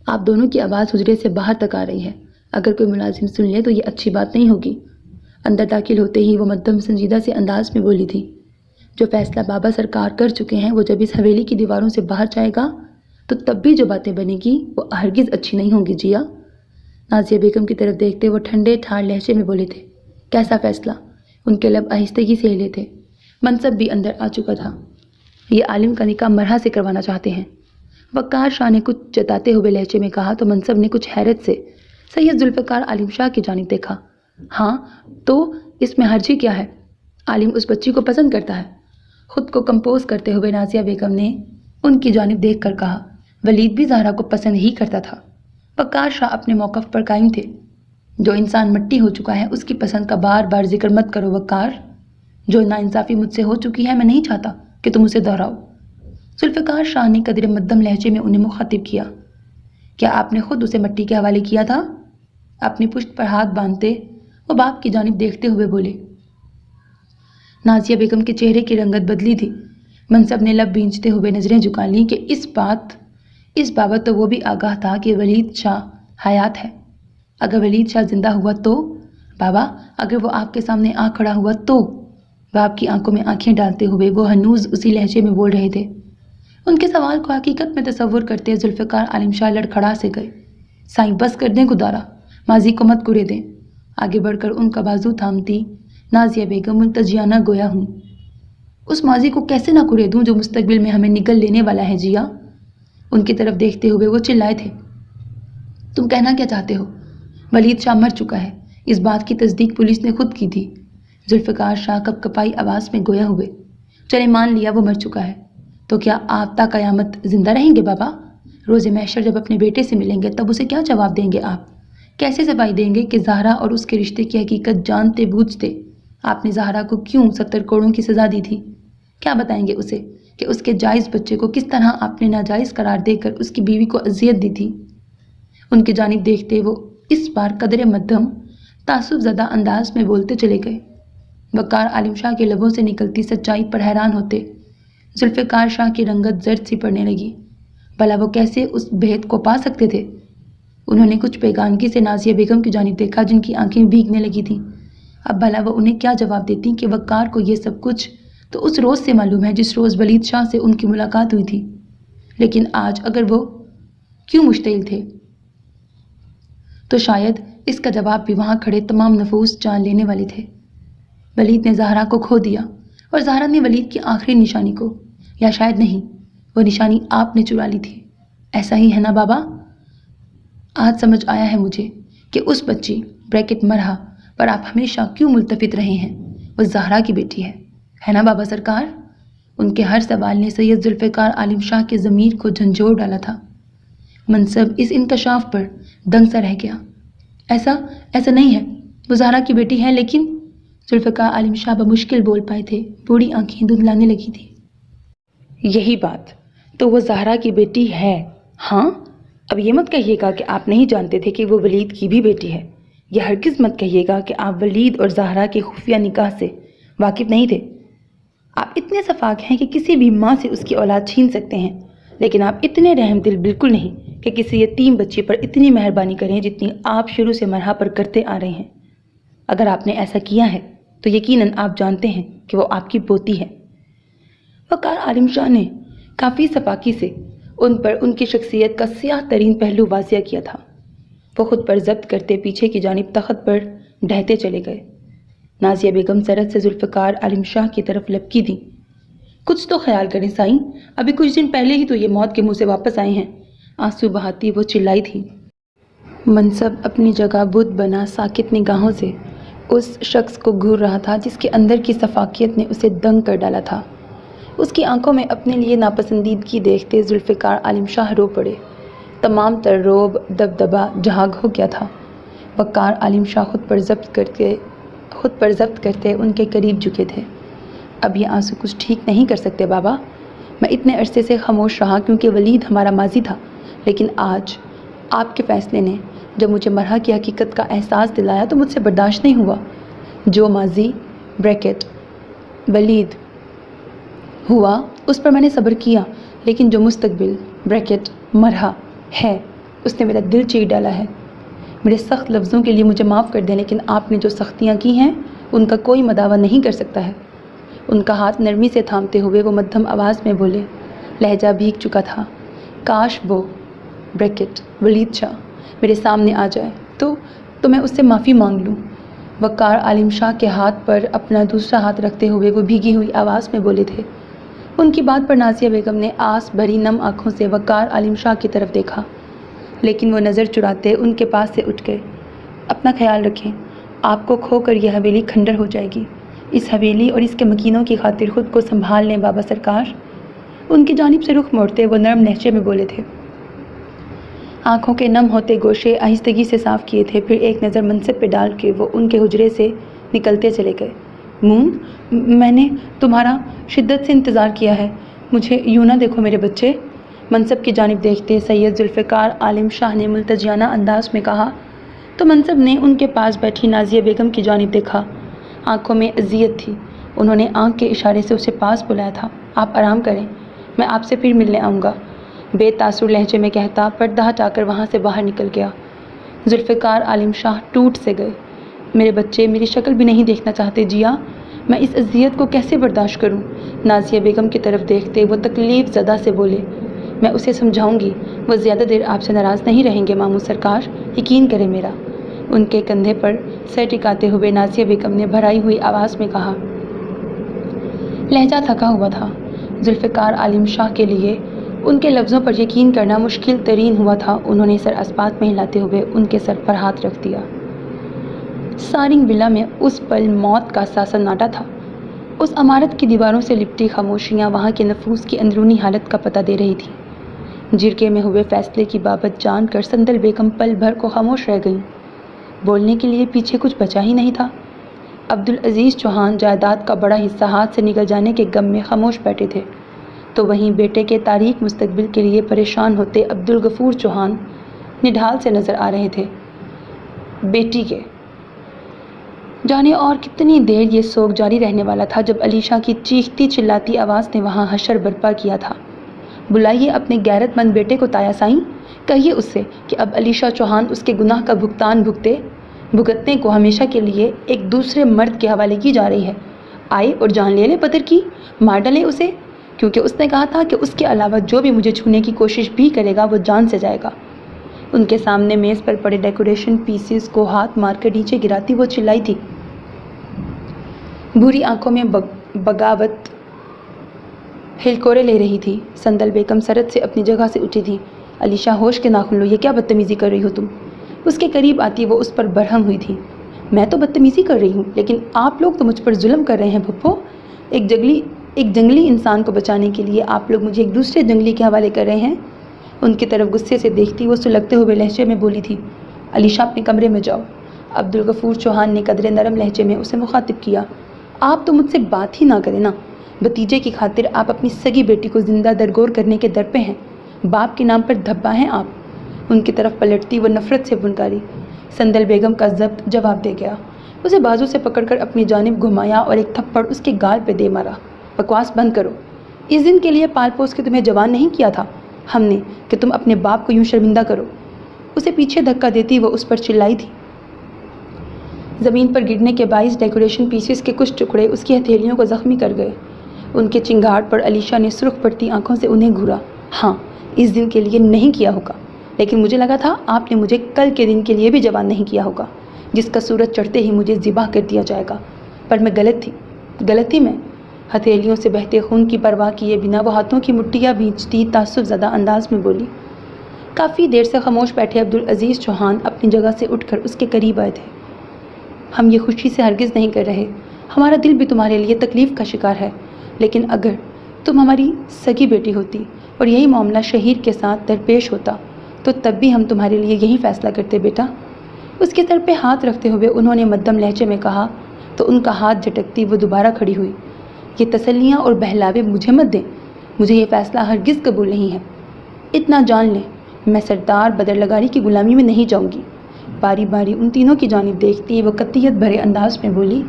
آپ دونوں کی آواز حجرے سے باہر تک آ رہی ہے، اگر کوئی ملازم سن لے تو یہ اچھی بات نہیں ہوگی۔ اندر داخل ہوتے ہی وہ مدھم سنجیدہ سے انداز میں بولی تھی۔ جو فیصلہ بابا سرکار کر چکے ہیں، وہ جب اس حویلی کی دیواروں سے باہر جائے گا تو تب بھی جو باتیں بنے گی وہ ہرگز اچھی نہیں ہوں گی جیا۔ نازیہ بیگم کی طرف دیکھتے وہ ٹھنڈے ٹھار لہجے میں بولے تھے۔ کیسا فیصلہ؟ ان کے لب آہستگی سے ہلے تھے۔ منصب بھی اندر آ چکا تھا۔ یہ عالم کا نکاح مرحا سے کروانا چاہتے ہیں، وقار شاہ نے کچھ جتاتے ہوئے لہجے میں کہا تو منصب نے کچھ حیرت سے سید ذوالفقار عالم شاہ کی جانب دیکھا۔ ہاں تو اس میں حرجی کیا ہے؟ عالم اس بچی کو پسند کرتا ہے۔ خود کو کمپوز کرتے ہوئے نازیہ بیگم نے ان کی جانب دیکھ کر کہا۔ ولید بھی زہرا کو پسند ہی کرتا تھا۔ وقار شاہ اپنے موقف پر قائم تھے۔ جو انسان مٹی ہو چکا ہے اس کی پسند کا بار بار ذکر مت کرو وقار۔ جو ناانصافی مجھ سے ہو چکی ہے میں نہیں چاہتا کہ تم اسے دہراؤ۔ ذوالفقار شاہ نے قدر مدھم لہجے میں انہیں مخاطب کیا۔ کیا آپ نے خود اسے مٹی کے حوالے کیا تھا؟ اپنی پشت پر ہاتھ باندھتے وہ باپ کی جانب دیکھتے ہوئے بولے۔ نازیہ بیگم کے چہرے کی رنگت بدلی تھی۔ منصب نے لب بھینچتے ہوئے نظریں جھکا لیں کہ اس بابت تو وہ بھی آگاہ تھا کہ ولید شاہ حیات ہے۔ اگر ولید شاہ زندہ ہوا تو؟ بابا اگر وہ آپ کے سامنے آ کھڑا ہوا تو؟ باپ کی آنکھوں میں آنکھیں ڈالتے ہوئے وہ ہنوز اسی لہجے میں بول رہے تھے۔ ان کے سوال کو حقیقت میں تصور کرتے ذوالفقار عالم شاہ لڑکھڑا سے گئے۔ سائیں بس کر دیں گدارا، ماضی کو مت کرے دیں۔ آگے بڑھ کر ان کا بازو تھامتی نازیہ بیگم ملتجیانہ گویا ہوں۔ اس ماضی کو کیسے نہ کرے دوں جو مستقبل میں ہمیں نگل لینے والا ہے جیا۔ ان کی طرف دیکھتے ہوئے وہ چلائے تھے۔ تم کہنا کیا چاہتے ہو؟ ولید شاہ مر چکا ہے، اس بات کی تصدیق پولیس نے خود کی تھی۔ ذوالفقار شاہ کپ کپائی آواز میں گویا ہوئے۔ چلے مان لیا وہ مر چکا ہے، تو کیا آپ تا قیامت زندہ رہیں گے بابا؟ روز محشر جب اپنے بیٹے سے ملیں گے تب اسے کیا جواب دیں گے آپ؟ کیسے صفائی دیں گے کہ زہرا اور اس کے رشتے کی حقیقت جانتے بوجھتے آپ نے زہرا کو کیوں 70 کروڑوں کی سزا دی تھی؟ کیا بتائیں گے اسے کہ اس کے جائز بچے کو کس طرح آپ نے ناجائز قرار دے کر اس کی بیوی کو اذیت دی تھی۔ ان کی جانب دیکھتے وہ اس بار قدر مدھم تعصب زدہ انداز میں بولتے چلے گئے۔ وقار عالم شاہ کے لبوں سے نکلتی سچائی پر حیران ہوتے ذوالفقار شاہ کی رنگت زرد سی پڑنے لگی۔ بھلا وہ کیسے اس بھید کو پا سکتے تھے؟ انہوں نے کچھ بیگانگی سے نازیہ بیگم کی جانب دیکھا جن کی آنکھیں بھیگنے لگی تھیں۔ اب بھلا وہ انہیں کیا جواب دیتی کہ وقار کو یہ سب کچھ تو اس روز سے معلوم ہے جس روز ولید شاہ سے ان کی ملاقات ہوئی تھی، لیکن آج اگر وہ کیوں مشتعل تھے تو شاید اس کا جواب بھی وہاں کھڑے تمام نفوس جان لینے والے تھے۔ ولید نے زہرا کو کھو دیا اور زہرا نے ولید کی آخری نشانی کو، یا شاید نہیں، وہ نشانی آپ نے چرا لی تھی، ایسا ہی ہے نا بابا؟ آج سمجھ آیا ہے مجھے کہ اس بچی مرحا پر آپ ہمیشہ کیوں ملتفت رہے ہیں، وہ زہرا کی بیٹی ہے نا بابا سرکار؟ ان کے ہر سوال نے سید ذوالفقار عالم شاہ کے ضمیر کو جھنجھوڑ ڈالا تھا۔ منصب اس انکشاف پر دنگ سا رہ گیا۔ ایسا نہیں ہے، وہ زہرا کی بیٹی ہے، لیکن ذوالفقار عالم شاہ بمشکل بول پائے تھے، بوڑھی آنکھیں دھندلانے لگی تھی۔ یہی بات تو وہ زہرا کی بیٹی ہے؟ ہاں، اب یہ مت کہیے گا کہ آپ نہیں جانتے تھے کہ وہ ولید کی بھی بیٹی ہے۔ یہ ہرگز مت کہیے گا کہ آپ ولید اور زہرا کے خفیہ نکاح سے واقف نہیں تھے۔ آپ اتنے شفاق ہیں کہ کسی بھی ماں سے اس کی اولاد چھین سکتے ہیں، لیکن آپ اتنے رحم دل بالکل نہیں کہ کسی یتیم بچی پر اتنی مہربانی کریں جتنی آپ شروع سے مرحا پر کرتے آ رہے ہیں۔ اگر آپ نے ایسا کیا ہے تو یقیناً آپ جانتے ہیں کہ وہ آپ کی پوتی ہے۔ وقار عالم شاہ نے کافی سفاکی سے ان پر ان کی شخصیت کا سیاہ ترین پہلو واضح کیا تھا۔ وہ خود پر ضبط کرتے پیچھے کی جانب تخت پر ڈھہتے چلے گئے۔ نازیہ بیگم سرد سے ذوالفقار عالم شاہ کی طرف لپکی تھی۔ کچھ تو خیال کریں سائیں، ابھی کچھ دن پہلے ہی تو یہ موت کے منہ سے واپس آئے ہیں۔ آنسو بہاتی وہ چلائی تھی۔ منصب اپنی جگہ بدھ بنا ساکت نگاہوں سے اس شخص کو گھور رہا تھا جس کے اندر کی شفافیت نے اسے دنگ کر ڈالا تھا۔ اس کی آنکھوں میں اپنے لیے ناپسندیدگی دیکھتے ذوالفقار عالم شاہ رو پڑے۔ تمام تر رعب دبدبا جھاگ ہو گیا تھا۔ وقار عالم شاہ خود پر ضبط کرتے ان کے قریب جھکے تھے۔ اب یہ آنسو کچھ ٹھیک نہیں کر سکتے بابا۔ میں اتنے عرصے سے خاموش رہا کیونکہ ولید ہمارا ماضی تھا، لیکن آج آپ کے فیصلے نے جب مجھے مرحا کی حقیقت کا احساس دلایا تو مجھ سے برداشت نہیں ہوا۔ جو ماضی ولید ہوا اس پر میں نے صبر کیا، لیکن جو مستقبل مرحا ہے اس نے میرا دل چیر ڈالا ہے۔ میرے سخت لفظوں کے لیے مجھے معاف کر دیں، لیکن آپ نے جو سختیاں کی ہیں ان کا کوئی مداوع نہیں کر سکتا ہے۔ ان کا ہاتھ نرمی سے تھامتے ہوئے وہ مدھم آواز میں بولے، لہجہ بھیگ چکا تھا، کاش وہ ولید شاہ میرے سامنے آ جائے تو میں اس سے معافی مانگ لوں۔ وقار عالم شاہ کے ہاتھ پر اپنا دوسرا ہاتھ رکھتے ہوئے وہ بھیگی ہوئی آواز میں بولے تھے۔ ان کی بات پر نازیہ بیگم نے آس بھری نم آنکھوں سے وقار عالم شاہ کی طرف دیکھا، لیکن وہ نظر چراتے ان کے پاس سے اٹھ گئے۔ اپنا خیال رکھیں، آپ کو کھو کر یہ حویلی کھنڈر ہو جائے گی۔ اس حویلی اور اس کے مکینوں کی خاطر خود کو سنبھال لیں بابا سرکار۔ ان کی جانب سے رخ موڑتے وہ نرم لہجے میں بولے تھے۔ آنکھوں کے نم ہوتے گوشے آہستگی سے صاف کیے تھے، پھر ایک نظر منصب پہ ڈال کے وہ ان کے حجرے سے نکلتے چلے گئے۔ میں نے تمہارا شدت سے انتظار کیا ہے، مجھے یوں نہ دیکھو میرے بچے۔ منصب کی جانب دیکھتے سید ذوالفقار عالم شاہ نے ملتجیانہ انداز میں کہا تو منصب نے ان کے پاس بیٹھی نازیہ بیگم کی جانب دیکھا۔ آنکھوں میں اذیت تھی۔ انہوں نے آنکھ کے اشارے سے اسے پاس بلایا تھا۔ آپ آرام کریں، میں آپ سے پھر ملنے آؤں گا، بے تاثر لہجے میں کہتا پردہ ہٹا کر وہاں سے باہر نکل گیا۔ ذوالفقار عالم شاہ ٹوٹ سے گئے۔ میرے بچے میری شکل بھی نہیں دیکھنا چاہتے جیا، میں اس اذیت کو کیسے برداشت کروں؟ نازیہ بیگم کی طرف دیکھتے وہ تکلیف زدہ سے بولے، میں اسے سمجھاؤں گی، وہ زیادہ دیر آپ سے ناراض نہیں رہیں گے ماموں سرکار، یقین کریں میرا۔ ان کے کندھے پر سر ٹکاتے ہوئے نازیہ بیگم نے بھرائی ہوئی آواز میں کہا۔ لہجہ تھکا ہوا تھا۔ ذوالفقار عالم شاہ کے لیے ان کے لفظوں پر یقین کرنا مشکل ترین ہوا تھا۔ انہوں نے سر اسبات میں ہلاتے ہوئے ان کے سر پر ہاتھ رکھ دیا۔ سارنگ ولا میں اس پل موت کا سا سناٹا تھا۔ اس عمارت کی دیواروں سے لپٹی خاموشیاں وہاں کے نفوس کی اندرونی حالت کا پتہ دے رہی تھیں۔ جرگے میں ہوئے فیصلے کی بابت جان کر سندل بیگم پل بھر کو خاموش رہ گئیں۔ بولنے کے لیے پیچھے کچھ بچا ہی نہیں تھا۔ عبدالعزیز چوہان جائیداد کا بڑا حصہ ہاتھ سے نکل جانے کے غم میں خاموش بیٹھے تھے۔ تو وہیں بیٹے کے تاریک مستقبل کے لیے پریشان ہوتے عبدالغفور چوہان نڈھال سے نظر آ رہے تھے۔ بیٹی کے جانے اور کتنی دیر یہ سوگ جاری رہنے والا تھا جب علیشا کی چیختی چلاتی آواز نے وہاں حشر برپا کیا تھا۔ بلائیے اپنے غیرت مند بیٹے کو تایا سائیں، کہیے اس سے کہ اب علیشا چوہان اس کے گناہ کا بھگتنے کو ہمیشہ کے لیے ایک دوسرے مرد کے حوالے کی جا رہی ہے۔ آئے اور جان لے لے پدر کی، مار ڈالے اسے، کیونکہ اس نے کہا تھا کہ اس کے علاوہ جو بھی مجھے چھونے کی کوشش بھی کرے گا وہ جان سے جائے گا۔ ان کے سامنے میز پر پڑے ڈیکوریشن پیسز کو ہاتھ مار کر نیچے گراتی وہ چلائی تھی۔ بھوری آنکھوں میں بغاوت ہلکورے لے رہی تھی۔ سندل بیگم سرد سے اپنی جگہ سے اٹھی تھی۔ علیشا ہوش کے ناخن لو، یہ کیا بدتمیزی کر رہی ہو تم؟ اس کے قریب آتی وہ اس پر برہم ہوئی تھی۔ میں تو بدتمیزی کر رہی ہوں، لیکن آپ لوگ تو مجھ پر ظلم کر رہے ہیں پھپھو۔ ایک جنگلی انسان کو بچانے کے لیے آپ لوگ مجھے ایک دوسرے جنگلی کے حوالے کر رہے ہیں۔ ان کی طرف غصے سے دیکھتی وہ سلگتے ہوئے لہجے میں بولی تھی، علیشا اپنے کمرے میں جاؤ۔ عبدالغفور چوہان نے قدرے نرم لہجے میں اسے مخاطب کیا، آپ تو مجھ سے بات ہی نہ کریں نا۔ بھتیجے کی خاطر آپ اپنی سگی بیٹی کو زندہ درگور کرنے کے در پہ ہیں، باپ کے نام پر دھبا ہیں آپ۔ ان کی طرف پلٹتی وہ نفرت سے پھنکاری۔ سندل بیگم کا ضبط جواب دے گیا، اسے بازو سے پکڑ کر اپنی جانب گھمایا اور ایک تھپڑ اس کے گال پہ دے مارا۔ بکواس بند کرو، اس دن کے لیے پال پوس کے تمہیں جوان نہیں کیا تھا ہم نے کہ تم اپنے باپ کو یوں شرمندہ کرو۔ اسے پیچھے دھکا دیتی وہ اس پر چلائی تھی۔ زمین پر گرنے کے باعث ڈیکوریشن پیسز کے کچھ ٹکڑے اس کی ہتھیلیوں کو زخمی کر گئے۔ ان کے چنگھاڑ پر علیشا نے سرخ پڑتی آنکھوں سے انہیں گھورا۔ ہاں، اس دن کے لیے نہیں کیا ہوگا، لیکن مجھے لگا تھا آپ نے مجھے کل کے دن کے لیے بھی جوان نہیں کیا ہوگا، جس کا سورج چڑھتے ہی مجھے ذبح کر دیا جائے گا۔ پر میں غلط تھی میں۔ ہتھیلیوں سے بہتے خون کی پرواہ کیے بنا وہ ہاتھوں کی مٹھیاں بھینچتی تعصب زدہ انداز میں بولی۔ کافی دیر سے خاموش بیٹھے عبدالعزیز چوہان اپنی جگہ سے اٹھ کر اس کے قریب آئے تھے۔ ہم یہ خوشی سے ہرگز نہیں کر رہے، ہمارا دل بھی تمہارے لیے تکلیف کا شکار ہے، لیکن اگر تم ہماری سگی بیٹی ہوتی اور یہی معاملہ شہیر کے ساتھ درپیش ہوتا تو تب بھی ہم تمہارے لیے یہی فیصلہ کرتے بیٹا۔ اس کے سر پہ ہاتھ رکھتے ہوئے انہوں نے مدھم لہجے میں کہا تو ان کا ہاتھ جھٹکتی وہ دوبارہ کھڑی ہوئی۔ یہ تسلیاں اور بہلاوے مجھے مت دیں، مجھے یہ فیصلہ ہرگز قبول نہیں ہے۔ اتنا جان لیں، میں سردار بدر لگاری کی غلامی میں نہیں جاؤں گی۔ باری باری ان تینوں کی جانب دیکھتی وہ قطعیت بھرے انداز میں بولی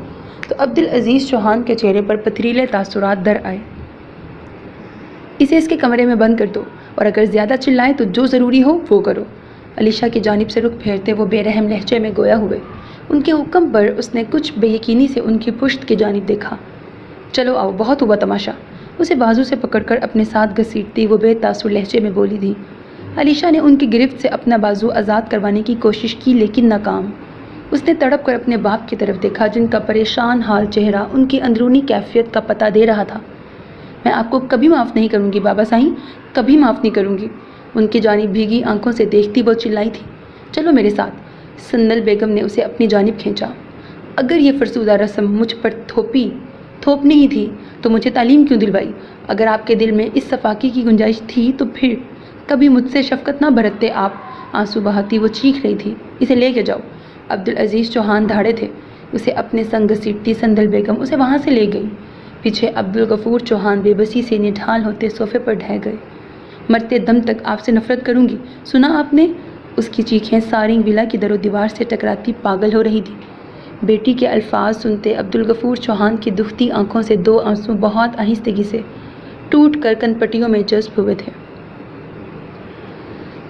تو عبدالعزیز چوہان کے چہرے پر پتھریلے تاثرات در آئے۔ اسے اس کے کمرے میں بند کر دو، اور اگر زیادہ چلائے تو جو ضروری ہو وہ کرو۔ علیشا کی جانب سے رخ پھیرتے وہ بے رحم لہجے میں گویا ہوئے۔ ان کے حکم پر اس نے کچھ بے یقینی سے ان کی پشت کی جانب دیکھا۔ چلو آؤ، بہت ہوا تماشا۔ اسے بازو سے پکڑ کر اپنے ساتھ گھسیٹتی وہ بے تاثر لہجے میں بولی تھی۔ علیشا نے ان کی گرفت سے اپنا بازو آزاد کروانے کی کوشش کی لیکن ناکام۔ اس نے تڑپ کر اپنے باپ کی طرف دیکھا جن کا پریشان حال چہرہ ان کی اندرونی کیفیت کا پتہ دے رہا تھا۔ میں آپ کو کبھی معاف نہیں کروں گی بابا سائیں، کبھی معاف نہیں کروں گی۔ ان کی جانب بھیگی آنکھوں سے دیکھتی وہ چلائی تھی، چلو میرے ساتھ۔ سندل بیگم نے اسے اپنی جانب کھینچا۔ اگر یہ فرسودہ رسم مجھ پر تھوپنی ہی تھی تو مجھے تعلیم کیوں دلوائی؟ اگر آپ کے دل میں اس صفاقی کی گنجائش تھی تو پھر کبھی مجھ سے شفقت نہ برتتے آپ۔ آنسو بہاتی وہ چیخ رہی تھی، اسے لے کے جاؤ۔ عبدالعزیز چوہان دھاڑے تھے، اسے اپنے سنگ گھسیٹتی سندل بیگم اسے وہاں سے لے گئی۔ پیچھے عبدالغفور چوہان بے بسی سے نڈھال ہوتے صوفے پر ڈھہ گئے۔ مرتے دم تک آپ سے نفرت کروں گی، سنا آپ نے؟ اس کی چیخیں سارنگ ولا کی در و دیوار سے ٹکراتی پاگل ہو رہی تھی۔ بیٹی کے الفاظ سنتے عبدالغفور چوہان کی دکھتی آنکھوں سے دو آنسو بہت آہستگی سے ٹوٹ کر کن پٹیوں میں جذب ہوئے تھے۔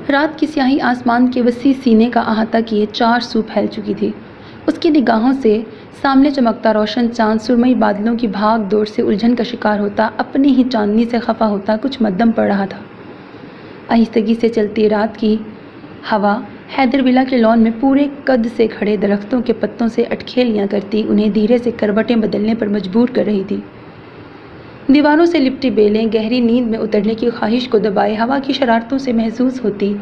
رات کی سیاہی آسمان کے وسیع سینے کا احاطہ کیے چار سو پھیل چکی تھی۔ اس کی نگاہوں سے سامنے چمکتا روشن چاند سرمئی بادلوں کی بھاگ دوڑ سے الجھن کا شکار ہوتا اپنی ہی چاندنی سے خفا ہوتا کچھ مدھم پڑ رہا تھا۔ آہستگی سے چلتی رات کی ہوا حیدر ولا کے لان میں پورے قد سے کھڑے درختوں کے پتوں سے اٹکھیلیاں کرتی انہیں دھیرے سے کروٹیں بدلنے پر مجبور کر رہی تھی۔ دیواروں سے لپٹی بیلیں گہری نیند میں اترنے کی خواہش کو دبائے ہوا کی شرارتوں سے محسوس ہوتی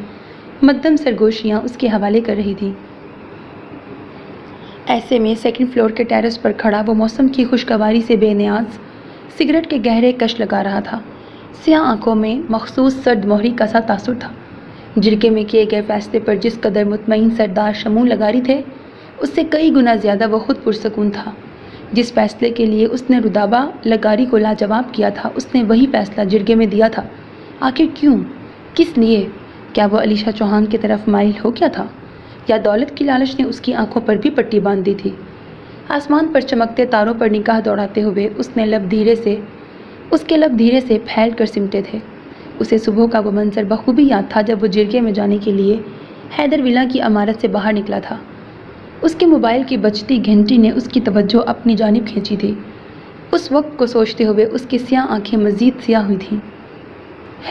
مدھم سرگوشیاں اس کے حوالے کر رہی تھی۔ ایسے میں سیکنڈ فلور کے ٹیرس پر کھڑا وہ موسم کی خوشگواری سے بے نیاز سگریٹ کے گہرے کش لگا رہا تھا۔ سیاہ آنکھوں میں مخصوص سرد مہری کا سا تاثر تھا۔ جرگے میں کیے گئے فیصلے پر جس قدر مطمئن سردار شمول لگاری تھے، اس سے کئی گنا زیادہ وہ خود پرسکون تھا۔ جس فیصلے کے لیے اس نے رودابا لگاری کو لاجواب کیا تھا، اس نے وہی فیصلہ جرگے میں دیا تھا۔ آخر کیوں؟ کس لیے؟ کیا وہ علیشا چوہان کی طرف مائل ہو گیا تھا، یا دولت کی لالچ نے اس کی آنکھوں پر بھی پٹی باندھ دی تھی؟ آسمان پر چمکتے تاروں پر نگاہ دوڑاتے ہوئے اس کے لب دھیرے سے پھیل کر سمٹے تھے۔ اسے صبح کا وہ منظر بخوبی یاد تھا جب وہ جرگے میں جانے کے لیے حیدر ولا کی عمارت سے باہر نکلا تھا۔ اس کے موبائل کی بجتی گھنٹی نے اس کی توجہ اپنی جانب کھینچی تھی۔ اس وقت کو سوچتے ہوئے اس کی سیاہ آنکھیں مزید سیاہ ہوئی تھیں۔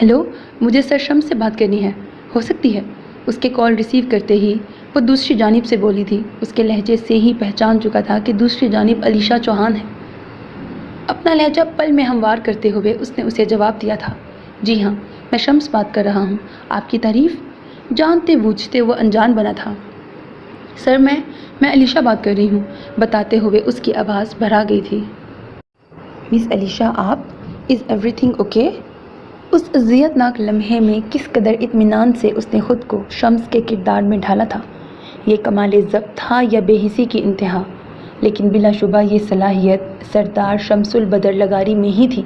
ہیلو، مجھے سر شمس سے بات کرنی ہے، ہو سکتی ہے؟ اس کے کال ریسیو کرتے ہی وہ دوسری جانب سے بولی تھی۔ اس کے لہجے سے ہی پہچان چکا تھا کہ دوسری جانب علیشا چوہان ہے۔ اپنا لہجہ پل میں ہموار کرتے ہوئے اس نے اسے جواب دیا تھا، جی ہاں، میں شمس بات کر رہا ہوں۔ آپ کی تعریف؟ جانتے بوجھتے وہ انجان بنا تھا۔ سر میں علیشا بات کر رہی ہوں، بتاتے ہوئے اس کی آواز بھرا گئی تھی۔ مس علیشا، آپ؟ Is everything okay? اس اذیت ناک لمحے میں کس قدر اطمینان سے اس نے خود کو شمس کے کردار میں ڈھالا تھا۔ یہ کمال ضبط تھا یا بے حسی کی انتہا، لیکن بلا شبہ یہ صلاحیت سردار شمس البدر لگاری میں ہی تھی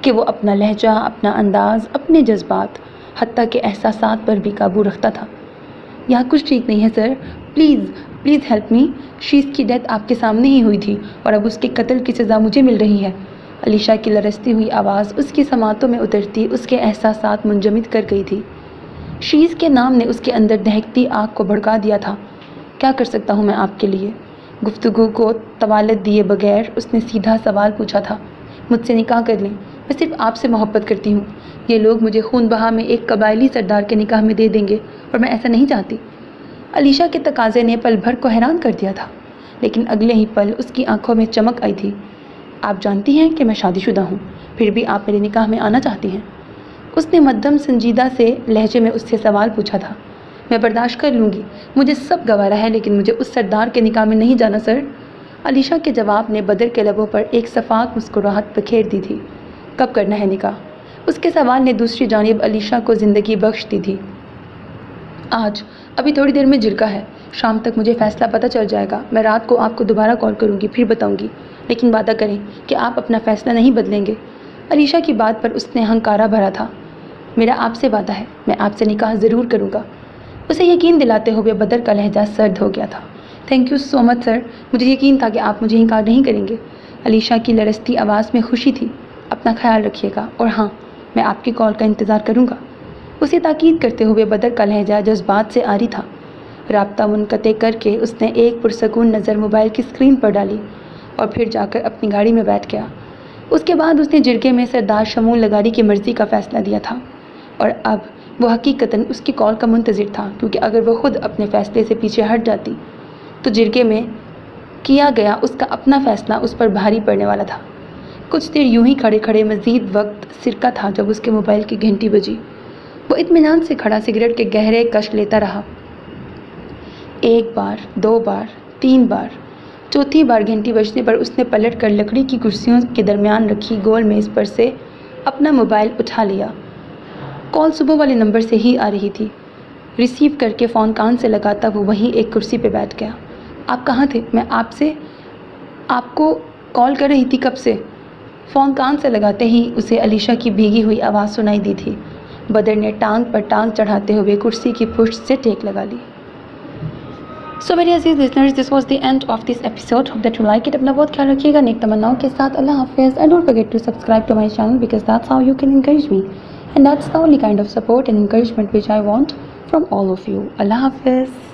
کہ وہ اپنا لہجہ، اپنا انداز، اپنے جذبات، حتیٰ کہ احساسات پر بھی قابو رکھتا تھا۔ یہاں کچھ ٹھیک نہیں ہے سر، پلیز ہیلپ می۔ شیز کی ڈیتھ آپ کے سامنے ہی ہوئی تھی اور اب اس کے قتل کی سزا مجھے مل رہی ہے۔ علیشا کی لرزتی ہوئی آواز اس کی سماعتوں میں اترتی اس کے احساسات منجمد کر گئی تھی۔ شیز کے نام نے اس کے اندر دہکتی آگ کو بھڑکا دیا تھا۔ کیا کر سکتا ہوں میں آپ کے لیے؟ گفتگو کو طوالت دیے بغیر اس نے سیدھا سوال پوچھا تھا۔ مجھ سے نکاح کر لیں، میں صرف آپ سے محبت کرتی ہوں۔ یہ لوگ مجھے خون بہا میں ایک قبائلی سردار کے نکاح میں دے دیں گے اور میں ایسا نہیں چاہتی۔ علیشا کے تقاضے نے پل بھر کو حیران کر دیا تھا، لیکن اگلے ہی پل اس کی آنکھوں میں چمک آئی تھی۔ آپ جانتی ہیں کہ میں شادی شدہ ہوں، پھر بھی آپ میرے نکاح میں آنا چاہتی ہیں؟ اس نے مدھم سنجیدہ سے لہجے میں اس سے سوال پوچھا تھا۔ میں برداشت کر لوں گی، مجھے سب گوارا ہے، لیکن مجھے اس سردار کے نکاح میں نہیں جانا سر۔ علیشا کے جواب نے بدر کے لبوں پر ایک شفاف مسکراہٹ بکھیر دی تھی۔ کب کرنا ہے نکاح؟ اس کے سوال نے دوسری جانب علیشا کو زندگی بخش دی تھی۔ آج، ابھی تھوڑی دیر میں جرگہ ہے، شام تک مجھے فیصلہ پتہ چل جائے گا۔ میں رات کو آپ کو دوبارہ کال کروں گی، پھر بتاؤں گی، لیکن وعدہ کریں کہ آپ اپنا فیصلہ نہیں بدلیں گے۔ علیشا کی بات پر اس نے ہنکارا بھرا تھا۔ میرا آپ سے وعدہ ہے، میں آپ سے نکاح ضرور کروں گا۔ اسے یقین دلاتے ہوئے بدر کا لہجہ سرد ہو گیا تھا۔ تھینک یو سو مچ سر، مجھے یقین تھا کہ آپ مجھے انکار نہیں کریں گے۔ علیشا کی لرزتی آواز میں خوشی تھی۔ اپنا خیال رکھیے گا، اور ہاں، میں آپ کی کال کا انتظار کروں گا۔ اسے تاکید کرتے ہوئے بدر کا لہجہ جذبات سے عاری تھا۔ رابطہ منقطع کر کے اس نے ایک پرسکون نظر موبائل کی اسکرین پر ڈالی اور پھر جا کر اپنی گاڑی میں بیٹھ گیا۔ اس کے بعد اس نے جرگے میں سردار شمول لگاری کی مرضی کا فیصلہ دیا تھا، اور اب وہ حقیقتاً اس کی کال کا منتظر تھا، کیونکہ اگر وہ خود اپنے فیصلے سے پیچھے ہٹ جاتی تو جرگے میں کیا گیا اس کا اپنا فیصلہ اس پر بھاری پڑنے والا تھا۔ کچھ دیر یوں ہی کھڑے کھڑے مزید وقت سرکا تھا جب اس کے موبائل کی گھنٹی بجی۔ وہ اطمینان سے کھڑا سگریٹ کے گہرے کش لیتا رہا۔ ایک بار، دو بار، تین بار، چوتھی بار گھنٹی بجنے پر اس نے پلٹ کر لکڑی کی کرسیوں کے درمیان رکھی گول میز پر سے اپنا موبائل اٹھا لیا۔ کال صبح والے نمبر سے ہی آ رہی تھی۔ ریسیو کر کے فون کان سے لگاتا وہ وہیں ایک کرسی پہ بیٹھ گیا۔ آپ کہاں تھے؟ میں آپ کو کال کر رہی تھی کب سے۔ فون کان سے لگاتے ہی اسے علیشا کی بھیگی ہوئی آواز سنائی دی تھی۔ بدر نے ٹانگ پر ٹانگ چڑھاتے ہوئے کرسی کی پشت سے ٹیک لگا لی۔ سو میرے عزیز listeners, this was the end of this episode, hope that you like it. اپنا بہت خیال رکھیے گا نیک تمناؤں کے ساتھ۔ اللہ حافظ، and don't forget to subscribe to my channel because that's how you can encourage me, and that's the only kind of support and encouragement which I want from all of you. Allah Hafiz.